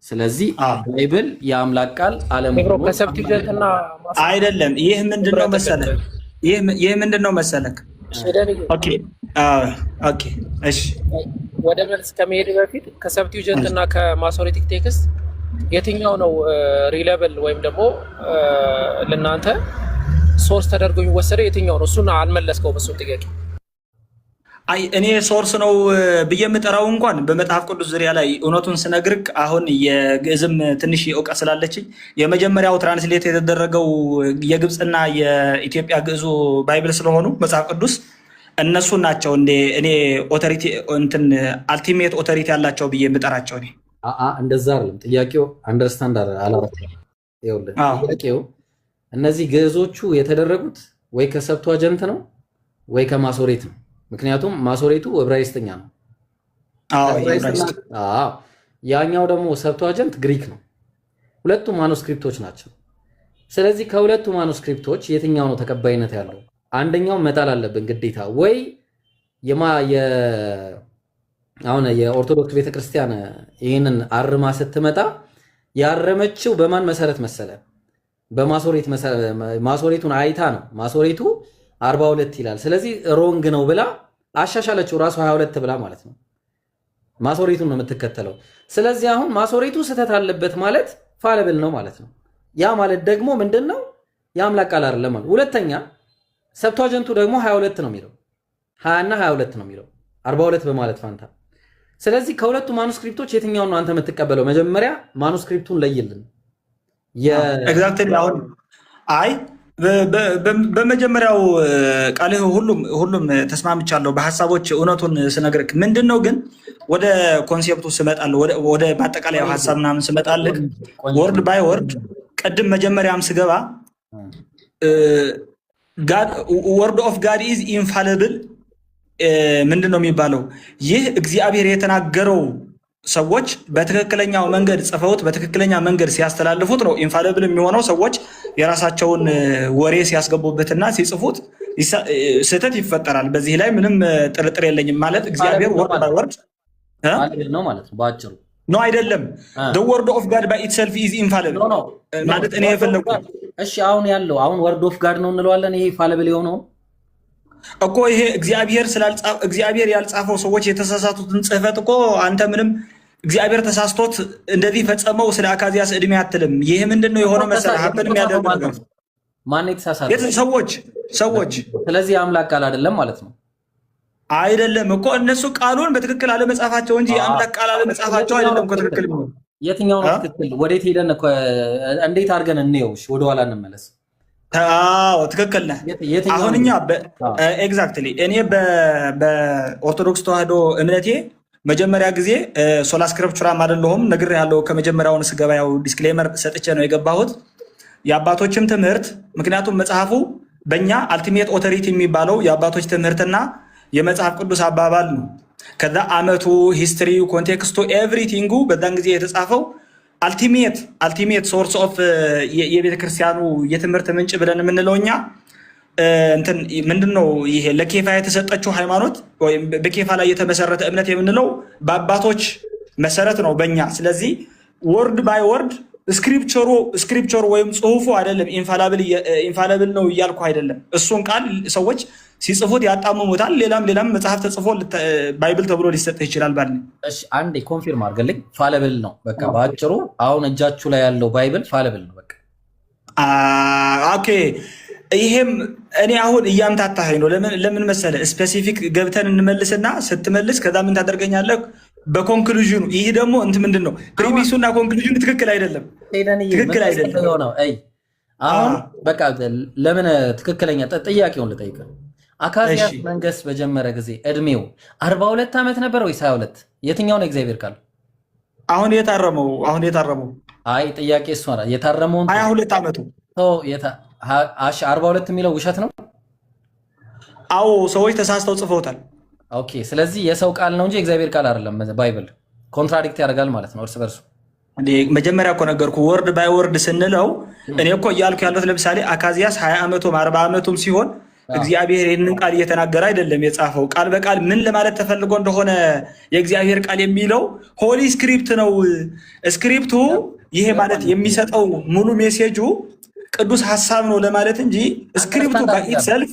ስለዚህ ባይብል የአምላክ ቃል አለመሆኑ አይደለም። ይህ ምንድነው መሰለክ? እሺ ወደ መልስ ከመሄድ በፊት ከሰብቲውጀንት እና ከማሶሬቲክ ቴክስት የትኛው ነው ሪሌብል ወይም ደግሞ ለናንተ ሶርስ ተደርጎ የሚወሰደው የትኛው ነው? እሱን አልመለስከውም። እሱን ጥያቄ አይ እኔ ሶርስ ነው ብዬ የምጠራው እንኳን በመጽሐፍ ቅዱስ ዙሪያ ላይ እውነቱን ስነግርክ አሁን የግዕዝም ትንሽ እውቀት ስላለችኝ የመጀመሪያው ትራንስሌት የተደረገው የግብፅና የኢትዮጵያ ግዕዙ ባይብል ስለሆኑ መጽሐፍ ቅዱስ እነሱ ናቸው እኔ ኦቶሪቲ እንትን አልቲሜት ኦቶሪቲ ያላቸው ብዬ የምጠራቸው። እኔ እንደዛ አይደለም ጥያቄው። አንደርስታንድ አላረኩም። ጥያቄው እነዚህ ግዕዞቹ የተደረጉት ወይ ከሰብቷጀንት ነው ወይ ከማሶሬት ነው። ምክንያቱም ማሶሬቱ ዕብራይስጥኛ ነው። ያኛው ደግሞ ሰብቷጀንት ግሪክ ነው። ሁለቱም ማኑስክሪፕቶች ናቸው። ስለዚህ ከሁለቱ ማኑስክሪፕቶች የትኛው ነው ተቀባይነት ያለው? አንደኛው መጣል አለብን ግዴታ። ወይ አሁን የኦርቶዶክስ ቤተክርስቲያን ይህንን አርማ ስትመጣ ያረመችው በማን መሰረት መሰለ? በማሶሬት ማሶሬቱን አይታ ነው። ማሶሬቱ 42 ይላል። ስለዚህ ሮንግ ነው ብላ አሻሻለችው ራሱ 22 ብላ ማለት ነው። ማሶሬቱን ነው የምትከተለው። ስለዚህ አሁን ማሶሬቱ ስህተት አለበት ማለት ፋለብል ነው ማለት ነው። ያ ማለት ደግሞ ምንድነው? የአምላክ ቃል አይደለም ማለት። ሁለተኛ ሰብቷጀንቱ ደግሞ 22 ነው የሚለው 20 እና 22 ነው የሚለው 42 በማለት ፋንታ። ስለዚህ ከሁለቱ ማኑስክሪፕቶች የትኛውን ነው አንተ የምትቀበለው? መጀመሪያ ማኑስክሪፕቱን ለይልን። ኤግዛክትሊ አሁን አይ በመጀመሪያው ቃልህ ሁሉም ተስማምቻለሁ በሐሳቦች እውነቱን ስነግርህ። ምንድነው ግን ወደ ኮንሴፕቱ ስመጣለሁ፣ ወደ ማጠቃለያው ሐሳብ ምናምን ስመጣልህ ወርድ ባይ ወርድ ቅድም መጀመሪያም ስገባ ወርድ ኦፍ ጋድ ኢዝ ኢንፋሊብል ምንድነው የሚባለው? ይህ እግዚአብሔር የተናገረው ሰዎች በትክክለኛው መንገድ ጽፈውት በትክክለኛ መንገድ ሲያስተላልፉት ነው ኢንፋሊብል የሚሆነው። ሰዎች የራሳቸውን ወሬ ሲያስገቡበትና ሲጽፉት ስህተት ይፈጠራል። በዚህ ላይ ምንም ጥርጥር የለኝም። ማለት እግዚአብሔር ወርድ ባይ ወርድ ነው ማለት ነው ባጭሩ። ነው አይደለም? the word of God by itself is infallible ማለት እኔ የፈለኩት። እሺ አሁን ያለው ወርድ ኦፍ ጋድ ነው እንለዋለን። ይሄ ኢንፋሊብል የሆነው እኮ ይሄ እግዚአብሔር ያልጻፈው ሰዎች የተሳሳቱትን ጽሕፈት እኮ አንተ ምንም እግዚአብሔር ተሳስቶት እንደዚህ ፈጸመው ስለ አካዚያስ እድሜ አትልም። ይህ ምንድነው የሆነው መሰለህ? ሀብን የሚያደርግ ነገር ማን የተሳሳተ ሰዎች። ስለዚህ የአምላክ ቃል አይደለም ማለት ነው። አይደለም እኮ እነሱ ቃሉን በትክክል አለመጻፋቸው እንጂ የአምላክ ቃል አለመጻፋቸው አይደለም እኮ ትክክል። የትኛው ነው ትክክል? ወዴት ሄደን እኮ እንዴት አድርገን እንየው? ወደኋላ እንመለስ። ትክክል ነህ። አሁን እኛ ኤግዛክትሊ እኔ በኦርቶዶክስ ተዋህዶ እምነቴ መጀመሪያ ጊዜ ሶላ ስክሪፕቹራም አይደለሁም ነግሬሃለሁ። ከመጀመሪያውን ስገባ ያው ዲስክሌመር ሰጥቼ ነው የገባሁት። የአባቶችም ትምህርት ምክንያቱም መጽሐፉ በእኛ አልቲሜት ኦቶሪቲ የሚባለው የአባቶች ትምህርትና የመጽሐፍ ቅዱስ አባባል ነው። ከዛ አመቱ፣ ሂስትሪው፣ ኮንቴክስቱ ኤቭሪቲንጉ በዛን ጊዜ የተጻፈው አልቲሜት ሶርስ ኦፍ የቤተክርስቲያኑ የትምህርት ምንጭ ብለን የምንለው እኛ እንትን ምንድነው ይሄ ለኬፋ የተሰጠችው ሃይማኖት ወይም በኬፋ ላይ የተመሰረተ እምነት የምንለው በአባቶች መሰረት ነው በእኛ። ስለዚህ ወርድ ባይ ወርድ ስክሪፕቸሩ ወይም ጽሁፉ አይደለም ኢንፋላብል ነው እያልኩ አይደለም። እሱን ቃል ሰዎች ሲጽፉት ያጣምሙታል። ሌላም መጽሐፍ ተጽፎ ባይብል ተብሎ ሊሰጥ ይችላል። ባል እሺ፣ አንዴ ኮንፊርም አድርገልኝ። ፋለብል ነው በቃ በአጭሩ። አሁን እጃችሁ ላይ ያለው ባይብል ፋለብል ነው በቃ። ኦኬ፣ ይሄም እኔ አሁን እያምታታኸኝ ነው። ለምን መሰለህ? ስፔሲፊክ ገብተን እንመልስና ስትመልስ ከዛ ምን ታደርገኛለህ? በኮንክሉዥኑ ይህ ደግሞ እንትን ምንድን ነው ፕሪሚሱና ኮንክሉዥኑ ትክክል አይደለም። አሁን በቃ ለምን ትክክለኛ ጥያቄውን ልጠይቅ። አካዚያስ መንገስ በጀመረ ጊዜ እድሜው 42 ዓመት ነበር ወይስ 22? የትኛው ነው እግዚአብሔር ቃል? አሁን የታረመው አይ ጥያቄ እሱ ነው። የታረመውን 22 ዓመቱ 42 የሚለው ውሸት ነው። አዎ ሰዎች ተሳስተው ጽፈውታል። ኦኬ፣ ስለዚህ የሰው ቃል ነው እንጂ እግዚአብሔር ቃል አይደለም። ባይብል ኮንትራዲክት ያደርጋል ማለት ነው እርስ በርሱ። መጀመሪያ እኮ ነገርኩ። ወርድ ባይ ወርድ ስንለው እኔ እኮ እያልኩ ያለሁት ለምሳሌ አካዚያስ 20 ዓመቱም 40 ዓመቱም ሲሆን እግዚአብሔር ይህንን ቃል እየተናገረ አይደለም የጻፈው። ቃል በቃል ምን ለማለት ተፈልጎ እንደሆነ የእግዚአብሔር ቃል የሚለው ሆሊ ስክሪፕት ነው። ስክሪፕቱ ይሄ ማለት የሚሰጠው ሙሉ ሜሴጁ ቅዱስ ሀሳብ ነው ለማለት እንጂ ስክሪፕቱ በኢትሰልፍ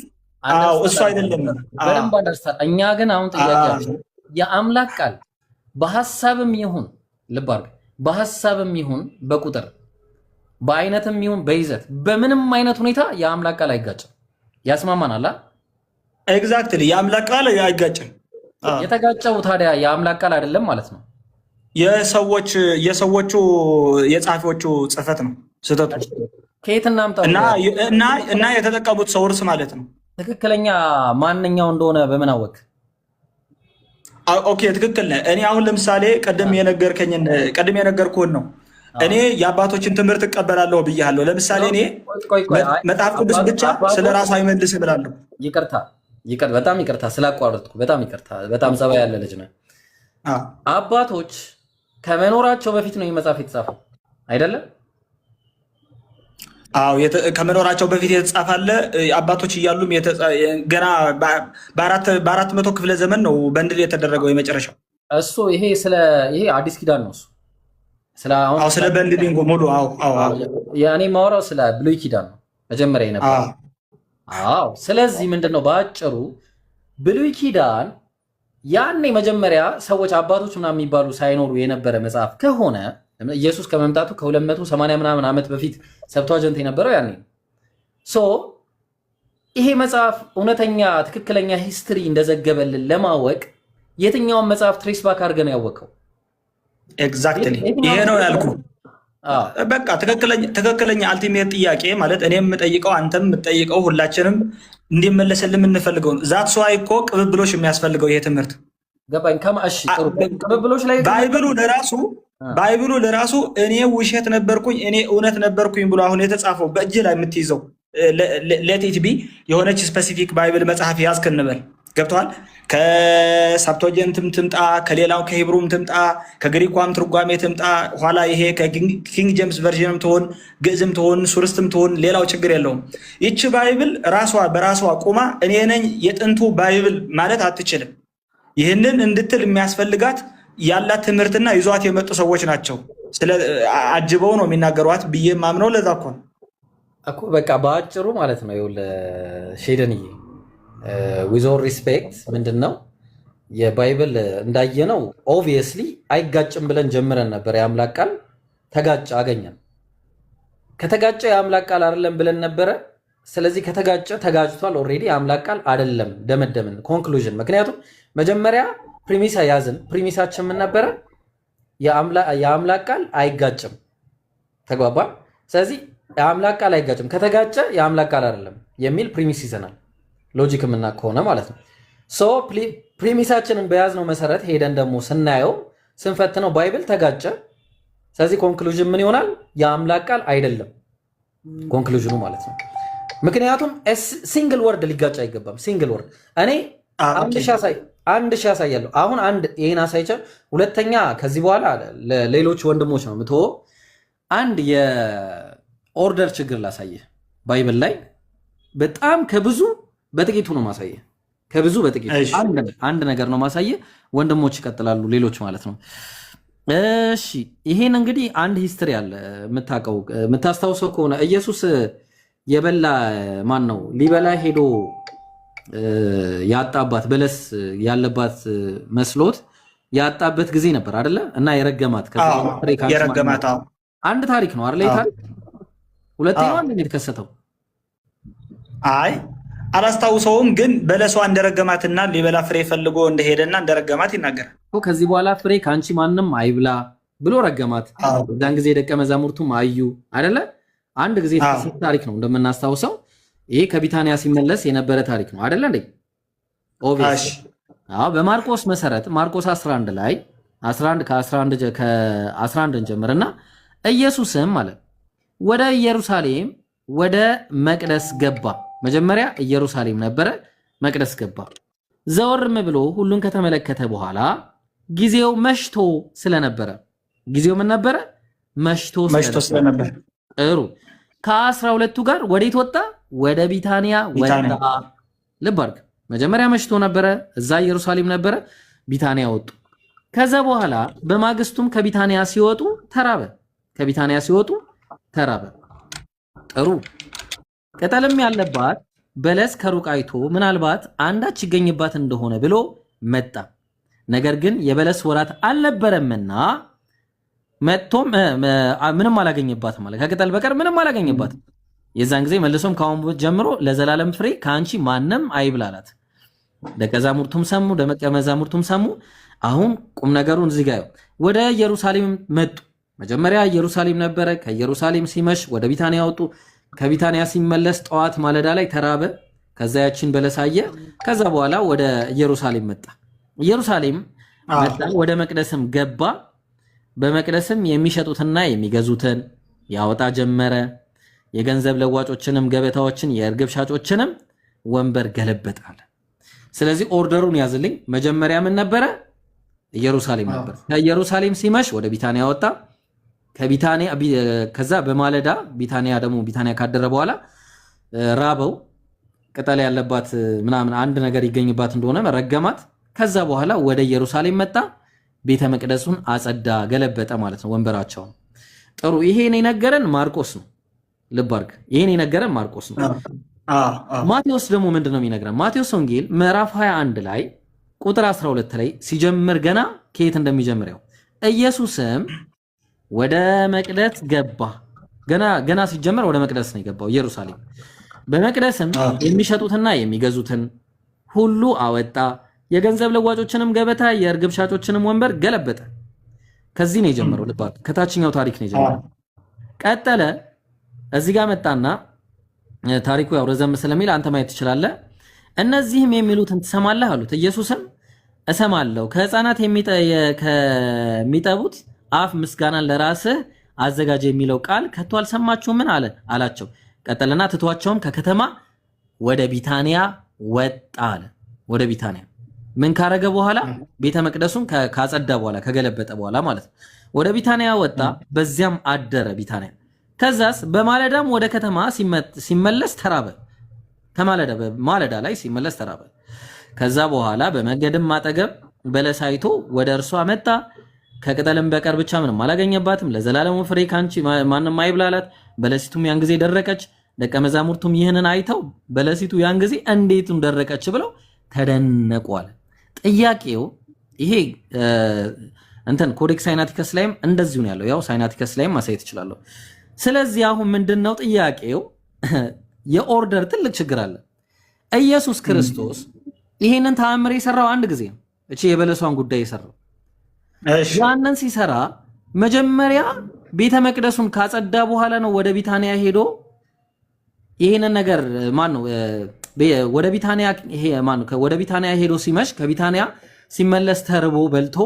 እሱ አይደለም። በደንብ አንደርስታንድ። እኛ ግን አሁን ጥያቄያችን የአምላክ ቃል በሀሳብም ይሁን ልብ አድርግ፣ በሀሳብም ይሁን በቁጥር በአይነትም ይሁን በይዘት በምንም አይነት ሁኔታ የአምላክ ቃል አይጋጭም። ያስማማናል። ኤግዛክትሊ የአምላክ ቃል አይጋጭም። የተጋጨው ታዲያ የአምላክ ቃል አይደለም ማለት ነው። የሰዎቹ የጸሐፊዎቹ ጽሕፈት ነው ስህተቱ። ከየት እናምጣው እና የተጠቀሙት ሰውርስ ማለት ነው። ትክክለኛ ማንኛው እንደሆነ በምን አወቅ? ኦኬ ትክክል ነህ። እኔ አሁን ለምሳሌ ቀደም የነገርኩህን ነው። እኔ የአባቶችን ትምህርት እቀበላለሁ ብያለሁ። ለምሳሌ እኔ መጽሐፍ ቅዱስ ብቻ ስለ ራሱ አይመልስ ብላለሁ። በጣም ይቅርታ ስላቋረጥኩ፣ በጣም ይቅርታ። በጣም ጸባይ ያለ ልጅ ነው። አባቶች ከመኖራቸው በፊት ነው መጽሐፍ የተጻፈው አይደለም? አዎ ከመኖራቸው በፊት የተጻፋለ። አባቶች እያሉም ገና በ400 ክፍለ ዘመን ነው በእንድል የተደረገው የመጨረሻው። እሱ ይሄ አዲስ ኪዳን ነው። ስለ በእንድሊንጎ ሙሉ እኔ ማወራው ስለ ብሉይ ኪዳን ነው መጀመሪያ የነበረው። ስለዚህ ምንድነው በአጭሩ ብሉይ ኪዳን ያኔ መጀመሪያ ሰዎች አባቶች ምናምን የሚባሉ ሳይኖሩ የነበረ መጽሐፍ ከሆነ ኢየሱስ ከመምጣቱ ከ280 ምናምን ዓመት በፊት ሰብቷጀንት የነበረው ያኔ ይሄ መጽሐፍ እውነተኛ ትክክለኛ ሂስትሪ እንደዘገበልን ለማወቅ የትኛውን መጽሐፍ ትሬስ ባክ አድርገን ያወቀው? ኤግዛክትሊ ይሄ ነው ያልኩ። በቃ ትክክለኛ አልቲሜት ጥያቄ ማለት እኔ የምጠይቀው አንተም የምጠይቀው ሁላችንም እንዲመለስልን የምንፈልገው ዛት ሰዋይ እኮ ቅብብሎሽ የሚያስፈልገው ይሄ ትምህርት ገባኝ። ቅብብሎሽ ላይ ባይብሉ ለራሱ እኔ ውሸት ነበርኩኝ እኔ እውነት ነበርኩኝ ብሎ አሁን የተጻፈው በእጅ ላይ የምትይዘው ሌት ቢ የሆነች ስፔሲፊክ ባይብል መጽሐፍ ያዝክ እንበል። ገብተዋል። ከሳብቶጀንትም ትምጣ ከሌላው ከሂብሩም ትምጣ ከግሪኳም ትርጓሜ ትምጣ ኋላ ይሄ ከኪንግ ጄምስ ቨርዥንም ትሆን ግዕዝም ትሆን ሱርስትም ትሆን ሌላው ችግር የለውም። ይቺ ባይብል በራሷ ቁማ እኔ ነኝ የጥንቱ ባይብል ማለት አትችልም። ይህንን እንድትል የሚያስፈልጋት ያላት ትምህርትና ይዟት የመጡ ሰዎች ናቸው። አጅበው ነው የሚናገሯት ብዬ ማምነው ለዛ እኮ በቃ በአጭሩ ማለት ነው። ይኸውልህ ሼደንዬ ዊዝ ኦል ሪስፔክት ምንድን ነው የባይብል እንዳየነው ኦብቪየስሊ አይጋጭም ብለን ጀምረን ነበር። የአምላክ ቃል ተጋጨ አገኘን። ከተጋጨ የአምላክ ቃል አይደለም ብለን ነበረ። ስለዚህ ከተጋጨ ተጋጭቷል፣ ኦልሬዲ የአምላክ ቃል አይደለም ደመደምን። ኮንክሉዥን። ምክንያቱም መጀመሪያ ፕሪሚሳ ያዝን። ፕሪሚሳችን ምን ነበረ? የአምላክ ቃል አይጋጭም። ተግባባ። ስለዚህ የአምላክ ቃል አይጋጭም፣ ከተጋጨ የአምላክ ቃል አይደለም የሚል ፕሪሚስ ይዘናል። ሎጂክ የምናውቅ ከሆነ ማለት ነው። ሶ ፕሪሚሳችንን በያዝነው መሰረት ሄደን ደግሞ ስናየው ስንፈትነው ባይብል ተጋጨ። ስለዚህ ኮንክሉዥን ምን ይሆናል? የአምላክ ቃል አይደለም ኮንክሉዥኑ ማለት ነው። ምክንያቱም ሲንግል ወርድ ሊጋጭ አይገባም። ሲንግል ወርድ እኔ አንድ ሺህ ያሳያለሁ። አሁን አንድ ይሄን አሳይቼ ሁለተኛ ከዚህ በኋላ ሌሎች ወንድሞች ነው ምትወ አንድ የኦርደር ችግር ላሳየህ። ባይብል ላይ በጣም ከብዙ በጥቂቱ ነው ማሳየህ። ከብዙ በጥቂቱ አንድ ነገር ነው ማሳየህ። ወንድሞች ይቀጥላሉ፣ ሌሎች ማለት ነው። እሺ ይሄን እንግዲህ አንድ ሂስትሪ አለ የምታስታውሰው ከሆነ ኢየሱስ የበላ ማን ነው ሊበላ ሄዶ ያጣባት በለስ ያለባት መስሎት ያጣበት ጊዜ ነበር አይደለ? እና የረገማት የረገማት አንድ ታሪክ ነው አይደለ? ታሪክ ሁለተኛው አንድ ነው የተከሰተው። አይ አላስታውሰውም፣ ግን በለሷ እንደረገማትና ሊበላ ፍሬ ፈልጎ እንደሄደና እንደረገማት ይናገራል። ከዚህ በኋላ ፍሬ ከአንቺ ማንም አይብላ ብሎ ረገማት። በዛን ጊዜ ደቀ መዛሙርቱም አዩ አይደለ? አንድ ጊዜ የተከሰተ ታሪክ ነው እንደምናስታውሰው። ይሄ ከቢታንያ ሲመለስ የነበረ ታሪክ ነው አይደለ እንዴ? ኦብቪየስ። አዎ በማርቆስ መሰረት ማርቆስ 11 ላይ 11 ከ11 እንጀምርና ኢየሱስም ማለት ወደ ኢየሩሳሌም ወደ መቅደስ ገባ። መጀመሪያ ኢየሩሳሌም ነበረ፣ መቅደስ ገባ። ዘወርም ብሎ ሁሉን ከተመለከተ በኋላ ጊዜው መሽቶ ስለነበረ፣ ጊዜው ምን ነበረ? መሽቶ ስለነበረ። ጥሩ። ከ12ቱ ጋር ወዴት ወጣ? ወደ ቢታንያ ወጣ። ልብ አድርግ። መጀመሪያ መሽቶ ነበረ፣ እዛ ኢየሩሳሌም ነበረ፣ ቢታንያ ወጡ። ከዛ በኋላ በማግስቱም ከቢታንያ ሲወጡ ተራበ። ከቢታንያ ሲወጡ ተራበ። ጥሩ። ቅጠልም ያለባት በለስ ከሩቅ አይቶ ምናልባት አንዳች ይገኝባት እንደሆነ ብሎ መጣ። ነገር ግን የበለስ ወራት አልነበረምና መጥቶም ምንም አላገኘባትም ማለት ከቅጠል በቀር ምንም አላገኘባትም። የዛን ጊዜ መልሶም ከአሁን ጀምሮ ለዘላለም ፍሬ ከአንቺ ማንም አይብላ አላት። ደቀ መዛሙርቱም ሰሙ። አሁን ቁም ነገሩን እዚህ ጋር ወደ ኢየሩሳሌም መጡ። መጀመሪያ ኢየሩሳሌም ነበረ። ከኢየሩሳሌም ሲመሽ ወደ ቢታንያ ወጡ። ከቢታንያ ሲመለስ ጠዋት ማለዳ ላይ ተራበ። ከዛ ያችን በለስ አየ። ከዛ በኋላ ወደ ኢየሩሳሌም መጣ። ኢየሩሳሌም መጣ፣ ወደ መቅደስም ገባ። በመቅደስም የሚሸጡትና የሚገዙትን ያወጣ ጀመረ። የገንዘብ ለዋጮችንም ገበታዎችን፣ የእርግብ ሻጮችንም ወንበር ገለበጣል። ስለዚህ ኦርደሩን ያዝልኝ። መጀመሪያ ምን ነበረ? ኢየሩሳሌም ነበር። ከኢየሩሳሌም ሲመሽ ወደ ቢታንያ ወጣ። ከዛ በማለዳ ቢታንያ ካደረ በኋላ ራበው። ቅጠል ያለባት ምናምን አንድ ነገር ይገኝባት እንደሆነ ረገማት። ከዛ በኋላ ወደ ኢየሩሳሌም መጣ። ቤተ መቅደሱን አጸዳ፣ ገለበጠ ማለት ነው ወንበራቸውን። ጥሩ። ይሄን የነገረን ማርቆስ ነው። ልብ አድርግ። ይሄን የነገረን ማርቆስ ነው። ማቴዎስ ደግሞ ምንድነው የሚነግረን? ማቴዎስ ወንጌል ምዕራፍ 21 ላይ ቁጥር 12 ላይ ሲጀምር ገና ከየት እንደሚጀምረው ኢየሱስም ወደ መቅደስ ገባ። ገና ሲጀመር ወደ መቅደስ ነው የገባው ኢየሩሳሌም። በመቅደስም የሚሸጡትና የሚገዙትን ሁሉ አወጣ። የገንዘብ ለዋጮችንም ገበታ፣ የእርግብ ሻጮችንም ወንበር ገለበጠ። ከዚህ ነው የጀመረው። ልባት ከታችኛው ታሪክ ነው የጀመረው። ቀጠለ። እዚህ ጋር መጣና ታሪኩ ያው ረዘም ስለሚል አንተ ማየት ትችላለህ። እነዚህም የሚሉትን ትሰማለህ አሉት። ኢየሱስም እሰማለሁ፣ ከሕፃናት ከሚጠቡት አፍ ምስጋናን ለራስህ አዘጋጀ የሚለው ቃል ከቶ አልሰማችሁምን አላቸው። ቀጠለና ትቷቸውም ከከተማ ወደ ቢታንያ ወጣ አለ። ወደ ቢታንያ ምን ካረገ በኋላ? ቤተ መቅደሱን ካጸዳ በኋላ ከገለበጠ በኋላ ማለት ነው። ወደ ቢታንያ ወጣ፣ በዚያም አደረ ቢታንያ። ከዛስ በማለዳም ወደ ከተማ ሲመለስ ተራበ። በማለዳ ላይ ሲመለስ ተራበ። ከዛ በኋላ በመንገድም አጠገብ በለስ አይቶ ወደ እርሷ መጣ። ከቅጠልም በቀር ብቻ ምንም አላገኘባትም። ለዘላለሙ ፍሬ ካንቺ ማንም አይብላ አላት። በለሲቱም ያን ጊዜ ደረቀች። ደቀ መዛሙርቱም ይህንን አይተው በለሲቱ ያን ጊዜ እንዴትም ደረቀች ብለው ተደነቁ አለ። ጥያቄው ይሄ እንትን ኮዴክስ ሳይናቲከስ ላይም እንደዚሁ ነው ያለው። ያው ሳይናቲከስ ላይም ማሳየት እችላለሁ። ስለዚህ አሁን ምንድነው ጥያቄው? የኦርደር ትልቅ ችግር አለ። ኢየሱስ ክርስቶስ ይሄንን ተአምር የሰራው አንድ ጊዜ ነው። እቺ የበለሷን ጉዳይ የሰራው ያንን ሲሰራ መጀመሪያ ቤተ መቅደሱን ካጸዳ በኋላ ነው ወደ ቢታንያ ሄዶ ይሄንን ነገር ማነው ወደ ቢታንያ ወደ ቢታንያ ሄዶ ሲመሽ ከቢታንያ ሲመለስ ተርቦ በልቶ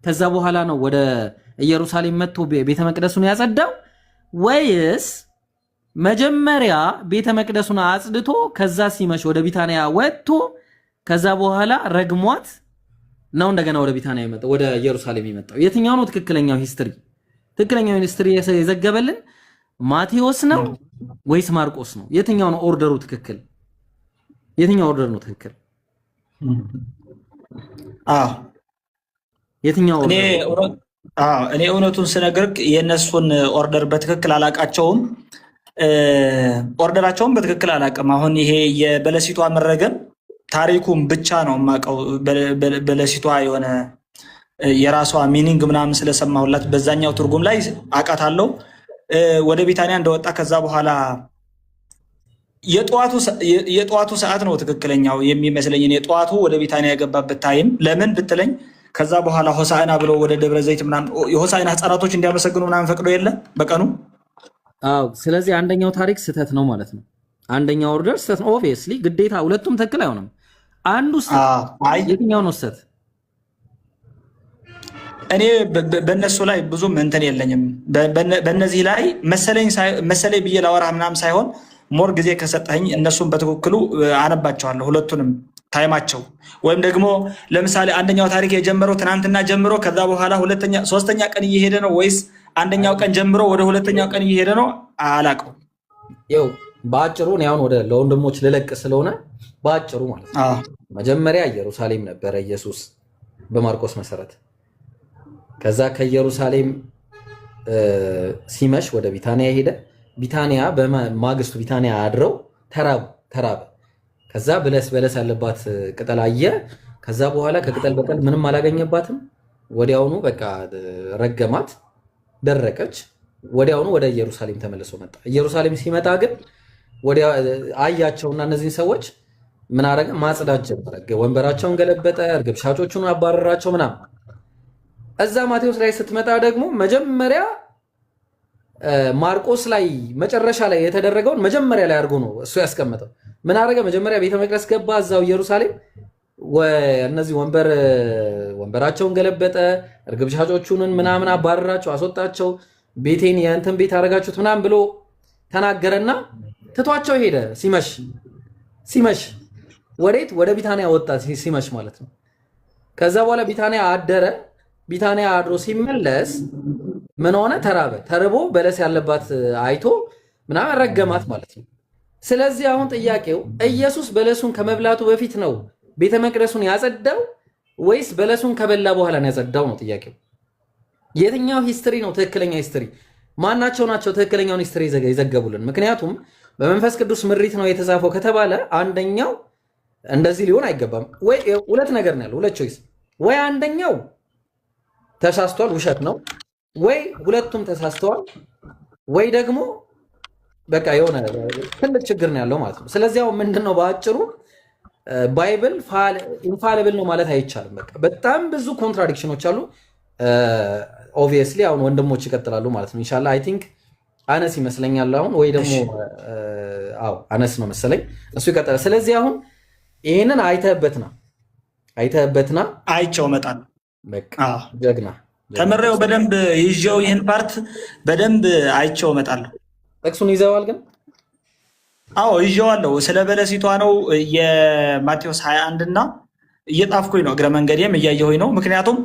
ከዛ በኋላ ነው ወደ ኢየሩሳሌም መጥቶ ቤተ መቅደሱን ያጸዳው? ወይስ መጀመሪያ ቤተ መቅደሱን አጽድቶ ከዛ ሲመሽ ወደ ቢታንያ ወጥቶ ከዛ በኋላ ረግሟት ነው እንደገና ወደ ቢታንያ የመጣው ወደ ኢየሩሳሌም የመጣው? የትኛው ነው ትክክለኛው ሂስትሪ? ትክክለኛው ሂስትሪ የዘገበልን ማቴዎስ ነው ወይስ ማርቆስ ነው? የትኛው ነው ኦርደሩ ትክክል? የትኛው ኦርደር ነው ትክክል? የትኛው እኔ እውነቱን ስነግርህ የእነሱን ኦርደር በትክክል አላቃቸውም። ኦርደራቸውን በትክክል አላቅም። አሁን ይሄ የበለሲቷ መረገም ታሪኩን ብቻ ነው የማውቀው። በለሲቷ የሆነ የራሷ ሚኒንግ ምናምን ስለሰማሁላት በዛኛው ትርጉም ላይ አውቃታለሁ። ወደ ቢታንያ እንደወጣ ከዛ በኋላ የጠዋቱ ሰዓት ነው ትክክለኛው የሚመስለኝ። የጠዋቱ ወደ ቢታንያ የገባበት ታይም ለምን ብትለኝ ከዛ በኋላ ሆሳዕና ብሎ ወደ ደብረ ዘይት ምናምን የሆሳዕና ህፃናቶች እንዲያመሰግኑ ምናምን ፈቅዶ የለ በቀኑ። ስለዚህ አንደኛው ታሪክ ስህተት ነው ማለት ነው። አንደኛው ኦርደር ስህተት ነው። ኦብቪየስሊ ግዴታ ሁለቱም ትክክል አይሆንም። አንዱ ስህተት። የትኛው ነው ስህተት? እኔ በእነሱ ላይ ብዙም እንትን የለኝም። በእነዚህ ላይ መሰለኝ ብዬ ላወራ ምናምን ሳይሆን ሞር ጊዜ ከሰጠኝ እነሱን በትክክሉ አነባቸዋለሁ ሁለቱንም ታይማቸው። ወይም ደግሞ ለምሳሌ አንደኛው ታሪክ የጀመረው ትናንትና ጀምሮ ከዛ በኋላ ሶስተኛ ቀን እየሄደ ነው ወይስ አንደኛው ቀን ጀምሮ ወደ ሁለተኛው ቀን እየሄደ ነው አላውቀው። ይኸው በአጭሩ እኔ አሁን ወደ ለወንድሞች ልለቅ ስለሆነ በአጭሩ ማለት ነው። መጀመሪያ ኢየሩሳሌም ነበረ ኢየሱስ በማርቆስ መሰረት። ከዛ ከኢየሩሳሌም ሲመሽ ወደ ቢታንያ ሄደ። ቢታንያ በማግስቱ ቢታንያ አድረው ተራበ። ከዛ በለስ ያለባት ቅጠል አየ። ከዛ በኋላ ከቅጠል በቀል ምንም አላገኘባትም። ወዲያውኑ በቃ ረገማት፣ ደረቀች። ወዲያውኑ ወደ ኢየሩሳሌም ተመልሶ መጣ። ኢየሩሳሌም ሲመጣ ግን ወዲያ አያቸውና እነዚህን ሰዎች ምን አረገ? ማጽዳት ጀመረ። ወንበራቸውን ገለበጠ፣ እርግብ ሻጮቹን አባረራቸው ምናምን። እዛ ማቴዎስ ላይ ስትመጣ ደግሞ መጀመሪያ ማርቆስ ላይ መጨረሻ ላይ የተደረገውን መጀመሪያ ላይ አድርጎ ነው እሱ ያስቀመጠው። ምን አረገ? መጀመሪያ ቤተ መቅደስ ገባ፣ እዛው ኢየሩሳሌም እነዚህ ወንበራቸውን ገለበጠ፣ እርግብ ሻጮቹን ምናምን አባረራቸው፣ አስወጣቸው። ቤቴን የእንትን ቤት አደረጋችሁት ምናምን ብሎ ተናገረና ትቷቸው ሄደ። ሲመሽ ወዴት? ወደ ቢታንያ ወጣ። ሲመሽ ማለት ነው። ከዛ በኋላ ቢታንያ አደረ። ቢታንያ አድሮ ሲመለስ ምን ሆነ? ተርቦ በለስ ያለባት አይቶ ምናምን ረገማት ማለት ነው። ስለዚህ አሁን ጥያቄው ኢየሱስ በለሱን ከመብላቱ በፊት ነው ቤተ መቅደሱን ያጸዳው ወይስ በለሱን ከበላ በኋላ ነው ያጸዳው ነው ጥያቄው። የትኛው ሂስትሪ ነው ትክክለኛ ሂስትሪ? ማናቸው ናቸው ትክክለኛውን ሂስትሪ ይዘገቡልን? ምክንያቱም በመንፈስ ቅዱስ ምሪት ነው የተጻፈው ከተባለ አንደኛው እንደዚህ ሊሆን አይገባም። ወይ ሁለት ነገር ነው ያለው፣ ሁለት ቾይስ። ወይ አንደኛው ተሳስቷል፣ ውሸት ነው፣ ወይ ሁለቱም ተሳስተዋል፣ ወይ ደግሞ በቃ የሆነ ትልቅ ችግር ነው ያለው ማለት ነው። ስለዚህ አሁን ምንድነው በአጭሩ ባይብል ኢንፋሊብል ነው ማለት አይቻልም። በቃ በጣም ብዙ ኮንትራዲክሽኖች አሉ። ኦብቪየስሊ አሁን ወንድሞች ይቀጥላሉ ማለት ነው። ኢንሻአላህ አይ ቲንክ አነስ ይመስለኛል አሁን ወይ ደግሞ አነስ ነው መሰለኝ እሱ ይቀጥላል። ስለዚህ አሁን ይሄንን አይተህበትና አይቼው እመጣለሁ። በቃ ጀግና ተመረው በደንብ ይዤው ይሄን ፓርት በደንብ አይቼው እመጣለሁ። ጥቅሱን ይዘዋል ግን? አዎ ይዤዋለሁ። ስለ በለሲቷ ነው የማቴዎስ 21 እና እየጣፍኩኝ ነው፣ እግረ መንገዴም እያየሁኝ ነው። ምክንያቱም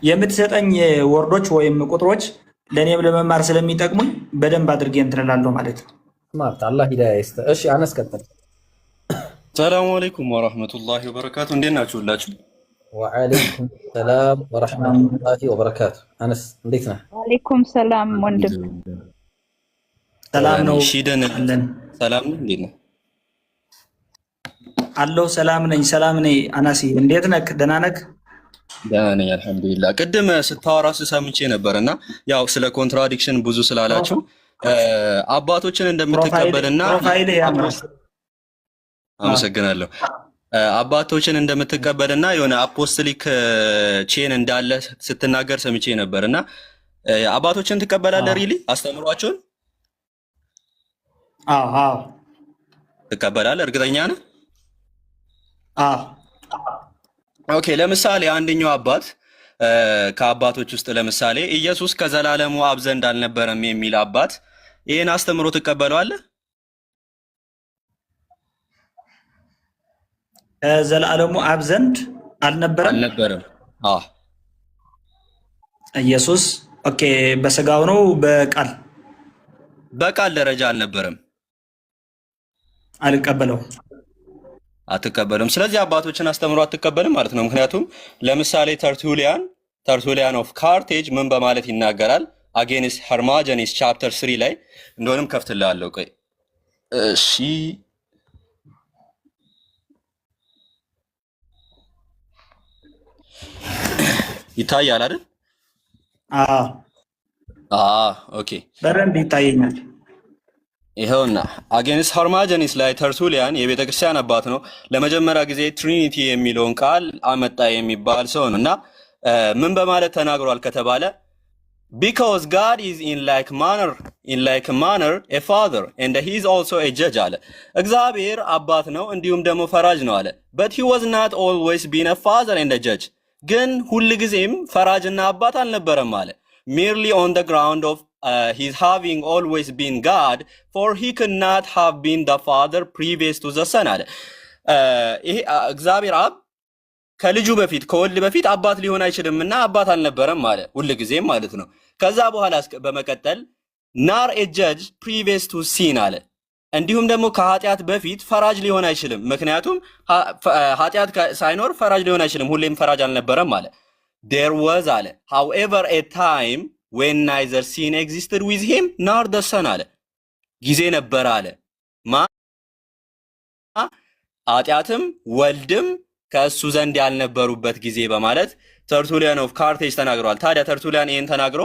የምትሰጠኝ ወርዶች ወይም ቁጥሮች ለእኔም ለመማር ስለሚጠቅሙኝ በደንብ አድርጌ እንትን እላለሁ ማለት ነው። ስማርት አላህ ሂዳያ ይስጥ። እሺ አነስ ቀጥል። ሰላሙ አለይኩም ወራህመቱላሂ ወበረካቱ። እንዴት ናችሁ ሁላችሁ? ወአለይኩም ሰላም ወራህመቱላሂ ወበረካቱ። አነስ እንዴት ነህ? ወአለይኩም ሰላም ወንድም። ሰላም ነው። ሺደን ሰላም ነው። እንዴት ነህ? አለሁ። ሰላም ነኝ። አናሲ እንዴት ነህ? ደህና ነህ? ደህና ነኝ አልሐምዱሊላህ። ቅድም ስታወራ ሰምቼ ነበርና ያው ስለ ኮንትራዲክሽን ብዙ ስላላችሁ አባቶችን እንደምትቀበልና አመሰግናለሁ። አባቶችን እንደምትቀበልና የሆነ አፖስቶሊክ ቼን እንዳለ ስትናገር ሰምቼ ነበርና አባቶችን ትቀበላለህ? ሪሊ አስተምሯቸውን? አዎ ትቀበላለህ? እርግጠኛ ነህ? አዎ። ኦኬ። ለምሳሌ አንደኛው አባት ከአባቶች ውስጥ ለምሳሌ ኢየሱስ ከዘላለሙ አብ ዘንድ አልነበረም የሚል አባት ይህን አስተምሮ ትቀበለዋለህ? ከዘላለሙ አብ ዘንድ አልነበረም። አዎ። ኢየሱስ ኦኬ። በስጋው ነው በቃል ደረጃ አልነበረም። አልቀበለውም። አትቀበልም። ስለዚህ አባቶችን አስተምሮ አትቀበልም ማለት ነው። ምክንያቱም ለምሳሌ ተርቱሊያን ኦፍ ካርቴጅ ምን በማለት ይናገራል? አጌንስት ሄርሞጀኒስ ቻፕተር 3 ላይ እንደሆነም ከፍትልሃለሁ። ቆይ እሺ፣ ይታያል አይደል? ኦኬ፣ በደንብ ይታየኛል። ይኸውና አጌንስት ሄርሞጀኒስ ላይ ተርቱሊያን የቤተ ክርስቲያን አባት ነው። ለመጀመሪያ ጊዜ ትሪኒቲ የሚለውን ቃል አመጣ የሚባል ሰው ነው እና ምን በማለት ተናግሯል ከተባለ because God is in like manner a father and he is also a judge አለ። እግዚአብሔር አባት ነው እንዲሁም ደግሞ ፈራጅ ነው አለ። but he was not always been a father and a judge ግን ሁልጊዜም ፈራጅና አባት አልነበረም አለ። merely on the ground of his having always been God, for he could not have been the father previous to the son አለ። ይሄ እግዚአብሔር አብ ከልጁ በፊት ከወልድ በፊት አባት ሊሆን አይችልምና አባት አልነበረም ማለት ሁልጊዜም ማለት ነው። ከዛ በኋላ በመቀጠል ናር a judge previous to sin አለ። እንዲሁም ደግሞ ከኃጢአት በፊት ፈራጅ ሊሆን አይችልም፣ ምክንያቱም ኃጢአት ሳይኖር ፈራጅ ሊሆን አይችልም፣ ሁሌም ፈራጅ አልነበረም ማለት there was አለ however a time when neither sin existed with him nor the son አለ። ጊዜ ነበር አለ ኃጢአትም ወልድም ከእሱ ዘንድ ያልነበሩበት ጊዜ በማለት ተርቱሊያን ኦፍ ካርቴጅ ተናግሯል። ታዲያ ተርቱሊያን ይህን ተናግሮ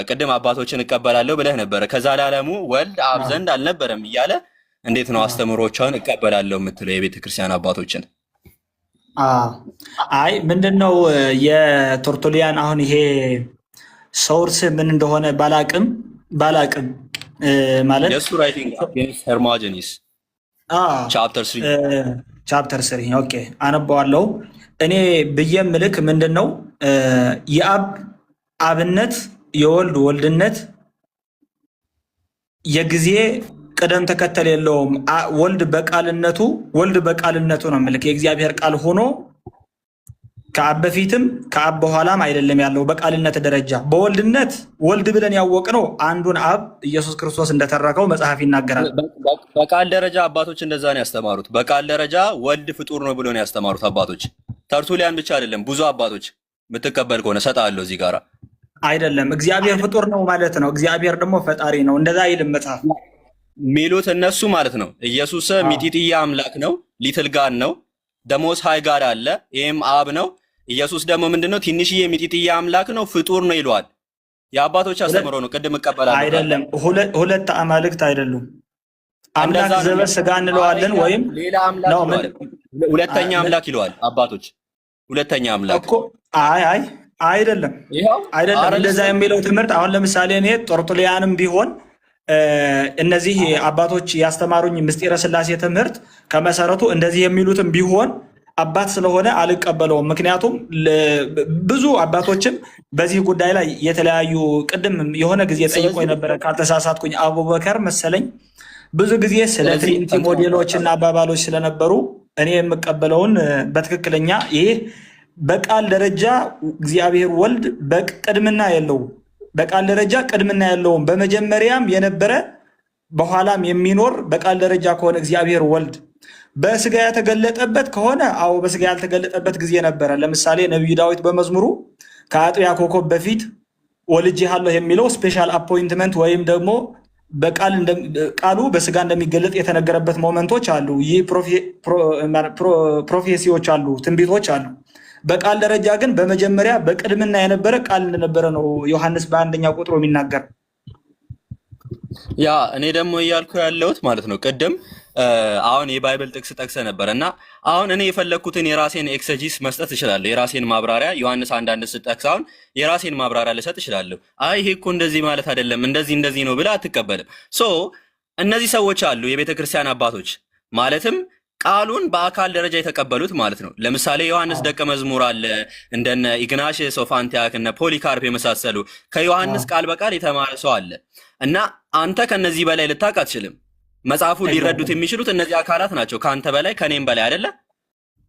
ቅድም አባቶችን እቀበላለሁ ብለህ ነበረ። ከዘላለሙ ወልድ አብ ዘንድ አልነበረም እያለ እንዴት ነው አስተምሮቿን እቀበላለሁ የምትለው የቤተ ክርስቲያን አባቶችን? አይ ምንድነው የተርቱሊያን አሁን ይሄ ሶርስ ምን እንደሆነ ባላቅም ማለት የሱ ራይቲንግ አጌንስት ሄርሞጀኒስ ቻፕተር 3 ኦኬ፣ አነባዋለሁ። እኔ ብዬ ምልክ ምንድነው የአብ አብነት የወልድ ወልድነት የጊዜ ቅደም ተከተል የለውም። ወልድ በቃልነቱ ነው ምልክ የእግዚአብሔር ቃል ሆኖ ከአብ በፊትም ከአብ በኋላም አይደለም ያለው በቃልነት ደረጃ። በወልድነት ወልድ ብለን ያወቅነው አንዱን አብ ኢየሱስ ክርስቶስ እንደተረከው መጽሐፍ ይናገራል። በቃል ደረጃ አባቶች እንደዛ ነው ያስተማሩት። በቃል ደረጃ ወልድ ፍጡር ነው ብሎ ነው ያስተማሩት አባቶች። ተርቱሊያን ብቻ አይደለም፣ ብዙ አባቶች የምትቀበል ከሆነ እሰጥሃለሁ። እዚህ ጋራ አይደለም እግዚአብሔር ፍጡር ነው ማለት ነው፣ እግዚአብሔር ደግሞ ፈጣሪ ነው እንደዛ አይልም መጽሐፍ ሚሉት እነሱ ማለት ነው። ኢየሱስ ሚጢጥያ አምላክ ነው፣ ሊትል ጋድ ነው፣ ደሞስ ሃይ ጋድ አለ፣ ይሄም አብ ነው። ኢየሱስ ደግሞ ምንድነው? ትንሽዬ ሚጢጥያ አምላክ ነው፣ ፍጡር ነው ይለዋል። የአባቶች አስተምሮ ነው። ቅድም እቀበላለሁ አይደለም፣ ሁለት አማልክት አይደሉም። አምላክ ዘበስጋ እንለዋለን ወይም ሌላ አምላክ ነው፣ ሁለተኛ አምላክ ይለዋል አባቶች። ሁለተኛ አምላክ እኮ አይደለም። እንደዛ የሚለው ትምህርት አሁን ለምሳሌ እኔ ጦርጡሊያንም ቢሆን እነዚህ አባቶች ያስተማሩኝ ምስጢረ ሥላሴ ትምህርት ከመሰረቱ እንደዚህ የሚሉትም ቢሆን አባት ስለሆነ አልቀበለውም። ምክንያቱም ብዙ አባቶችም በዚህ ጉዳይ ላይ የተለያዩ ቅድም የሆነ ጊዜ ጠይቆ የነበረ ካልተሳሳትኩኝ አቡበከር መሰለኝ ብዙ ጊዜ ስለ ትሪኒቲ ሞዴሎች እና አባባሎች ስለነበሩ እኔ የምቀበለውን በትክክለኛ ይህ በቃል ደረጃ እግዚአብሔር ወልድ በቅድምና የለውም። በቃል ደረጃ ቅድምና የለውም። በመጀመሪያም የነበረ በኋላም የሚኖር በቃል ደረጃ ከሆነ እግዚአብሔር ወልድ በስጋ ያተገለጠበት ከሆነ አዎ በስጋ ያልተገለጠበት ጊዜ ነበረ። ለምሳሌ ነቢዩ ዳዊት በመዝሙሩ ከአጥቢያ ኮከብ በፊት ወልጄሃለሁ የሚለው ስፔሻል አፖይንትመንት ወይም ደግሞ ቃሉ በስጋ እንደሚገለጥ የተነገረበት ሞመንቶች አሉ። ይህ ፕሮፌሲዎች አሉ፣ ትንቢቶች አሉ። በቃል ደረጃ ግን በመጀመሪያ በቅድምና የነበረ ቃል እንደነበረ ነው ዮሐንስ በአንደኛ ቁጥሩ የሚናገር። ያ እኔ ደግሞ እያልኩ ያለሁት ማለት ነው ቅድም አሁን የባይብል ጥቅስ ጠቅሰ ነበር እና አሁን እኔ የፈለግኩትን የራሴን ኤክሰጂስ መስጠት እችላለሁ። የራሴን ማብራሪያ ዮሐንስ አንዳንድ ስጠቅስ አሁን የራሴን ማብራሪያ ልሰጥ እችላለሁ። አይ ይሄ እኮ እንደዚህ ማለት አይደለም እንደዚህ ነው ብለህ አትቀበልም። ሶ እነዚህ ሰዎች አሉ የቤተ ክርስቲያን አባቶች ማለትም ቃሉን በአካል ደረጃ የተቀበሉት ማለት ነው። ለምሳሌ ዮሐንስ ደቀ መዝሙር አለ እንደነ ኢግናሽየስ ኦፍ አንቲያክ እነ ፖሊካርፕ የመሳሰሉ ከዮሐንስ ቃል በቃል የተማረ ሰው አለ እና አንተ ከነዚህ በላይ ልታውቅ አትችልም። መጽሐፉ ሊረዱት የሚችሉት እነዚህ አካላት ናቸው፣ ከአንተ በላይ ከኔም በላይ አይደለ?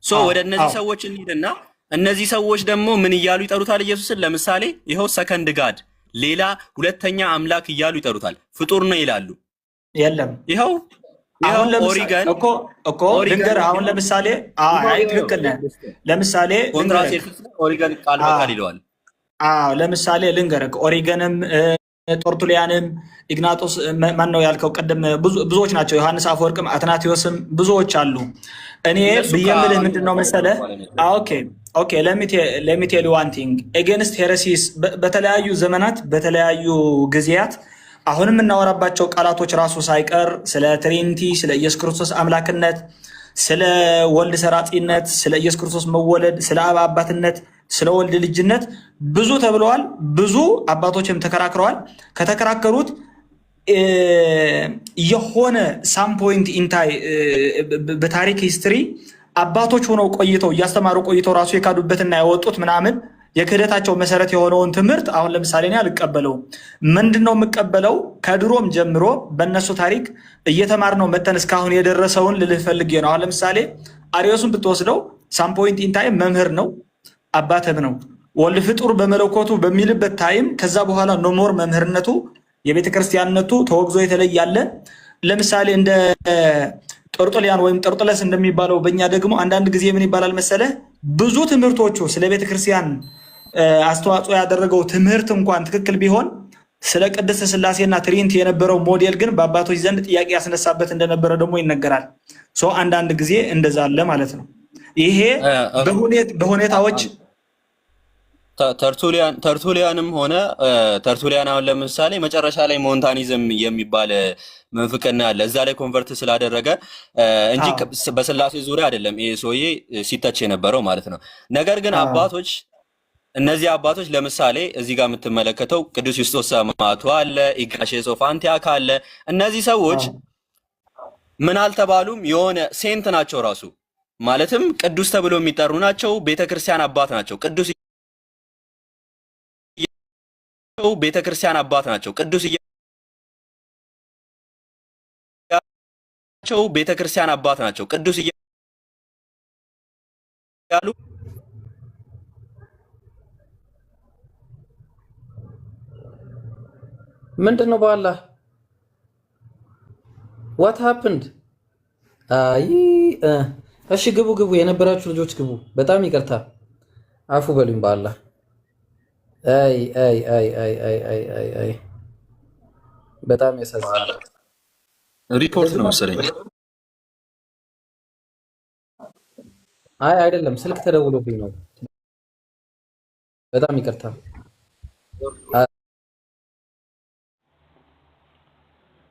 ሶ ወደ እነዚህ ሰዎች እንሂድና እነዚህ ሰዎች ደግሞ ምን እያሉ ይጠሩታል ኢየሱስን? ለምሳሌ ይኸው ሰከንድ ጋድ ሌላ ሁለተኛ አምላክ እያሉ ይጠሩታል። ፍጡር ነው ይላሉ። የለም ይኸው ኦሪገን እኮ ልንገርህ። አሁን ለምሳሌ አይ ትክክል ነህ። ለምሳሌ ኦሪገን ቃል በቃል ይለዋል። ለምሳሌ ልንገርህ ኦሪገንም ጦርቱሊያንም ኢግናጦስ ማን ነው ያልከው ቅድም ብዙዎች ናቸው። ዮሐንስ አፈወርቅም አትናቴዎስም ብዙዎች አሉ። እኔ ብየምልህ ምንድነው መሰለህ? ኦኬ let me tell you one thing against heresies በተለያዩ ዘመናት በተለያዩ ጊዜያት አሁንም እናወራባቸው ቃላቶች ራሱ ሳይቀር ስለ ትሪኒቲ፣ ስለ ኢየሱስ ክርስቶስ አምላክነት፣ ስለ ወልድ ሰራጺነት፣ ስለ ኢየሱስ ክርስቶስ መወለድ፣ ስለ አብ አባትነት፣ ስለ ወልድ ልጅነት ብዙ ተብለዋል። ብዙ አባቶችም ተከራክረዋል። ከተከራከሩት የሆነ ሳም ፖይንት ኢንታይ በታሪክ ሂስትሪ አባቶች ሆነው ቆይተው እያስተማሩ ቆይተው ራሱ የካዱበትና ያወጡት ምናምን የክህደታቸው መሰረት የሆነውን ትምህርት አሁን ለምሳሌ እኔ አልቀበለውም። ምንድነው የምቀበለው? ከድሮም ጀምሮ በእነሱ ታሪክ እየተማርነው መተን እስካሁን የደረሰውን ልልህ ፈልጌ ነው። አሁን ለምሳሌ አሪዮስን ብትወስደው ሳም ፖይንት ኢን ታይም መምህር ነው፣ አባትም ነው። ወልድ ፍጡር በመለኮቱ በሚልበት ታይም ከዛ በኋላ ኖሞር መምህርነቱ የቤተክርስቲያንነቱ ተወግዞ የተለያለ። ለምሳሌ እንደ ጦርጦሊያን ወይም ጦርጦለስ እንደሚባለው በእኛ ደግሞ አንዳንድ ጊዜ ምን ይባላል መሰለህ? ብዙ ትምህርቶቹ ስለ ቤተክርስቲያን አስተዋጽኦ ያደረገው ትምህርት እንኳን ትክክል ቢሆን ስለ ቅድስት ሥላሴና ትሪኒቲ የነበረው ሞዴል ግን በአባቶች ዘንድ ጥያቄ ያስነሳበት እንደነበረ ደግሞ ይነገራል። አንዳንድ ጊዜ እንደዛ አለ ማለት ነው። ይሄ በሁኔታዎች ተርቱሊያንም ሆነ ተርቱሊያን አሁን ለምሳሌ መጨረሻ ላይ ሞንታኒዝም የሚባል መንፍቅና አለ። እዛ ላይ ኮንቨርት ስላደረገ እንጂ በስላሴ ዙሪያ አይደለም ይሄ ሰውዬ ሲተች የነበረው ማለት ነው። ነገር ግን አባቶች እነዚህ አባቶች ለምሳሌ እዚህ ጋር የምትመለከተው ቅዱስ ዩስጦስ ሰማዕቱ አለ፣ ኢግናሽየስ ኦፍ አንቲያክ አለ። እነዚህ ሰዎች ምን አልተባሉም፣ የሆነ ሴንት ናቸው ራሱ ማለትም ቅዱስ ተብሎ የሚጠሩ ናቸው። ቤተክርስቲያን አባት ናቸው። ቅዱስ ቤተክርስቲያን አባት ናቸው። ቅዱስ ቤተክርስቲያን አባት ናቸው። ቅዱስ ያሉ ምንድነው በአላህ what happened? አይ እሺ ግቡ የነበራችሁ ልጆች ግቡ። በጣም ይቅርታ አፉ በሉኝ በአላህ። አይ በጣም ያሳዝናል። ሪፖርት ነው መሰለኝ። አይ አይደለም፣ ስልክ ተደውሎብኝ ነው። በጣም ይቅርታ።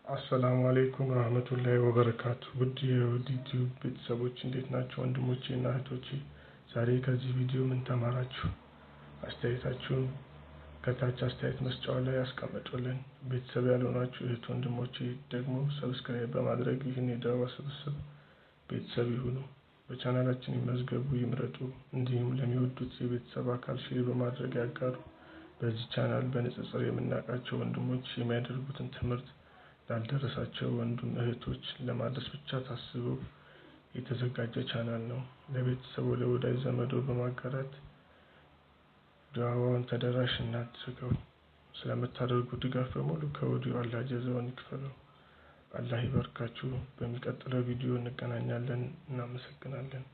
አሰላሙ አለይኩም ወራህመቱላሂ ወበረካቱ። ውድ የዩቲዩብ ቤተሰቦች እንዴት ናቸው? ወንድሞቼ እና እህቶቼ ዛሬ ከዚህ ቪዲዮ ምን ተማራችሁ? አስተያየታችሁን ከታች አስተያየት መስጫው ላይ ያስቀምጡልን። ቤተሰብ ያልሆናችሁ እህት ወንድሞቼ ደግሞ ሰብስክራይብ በማድረግ ይህን የዳዋ ስብስብ ቤተሰብ ይሁኑ። በቻናላችን ይመዝገቡ፣ ይምረጡ። እንዲሁም ለሚወዱት የቤተሰብ አካል ሼር በማድረግ ያጋሩ። በዚህ ቻናል በንጽጽር የምናውቃቸው ወንድሞች የሚያደርጉትን ትምህርት ላልደረሳቸው ወንድም እህቶች ለማድረስ ብቻ ታስቦ የተዘጋጀ ቻናል ነው። ለቤተሰቡ ለወዳጅ ዘመዶ በማጋራት ዳዋውን ተደራሽ እናድርገው። ስለምታደርጉ ድጋፍ በሙሉ ከወዲሁ አላህ ጀዛውን ይክፈለው። አላህ ይባርካችሁ። በሚቀጥለው ቪዲዮ እንገናኛለን። እናመሰግናለን።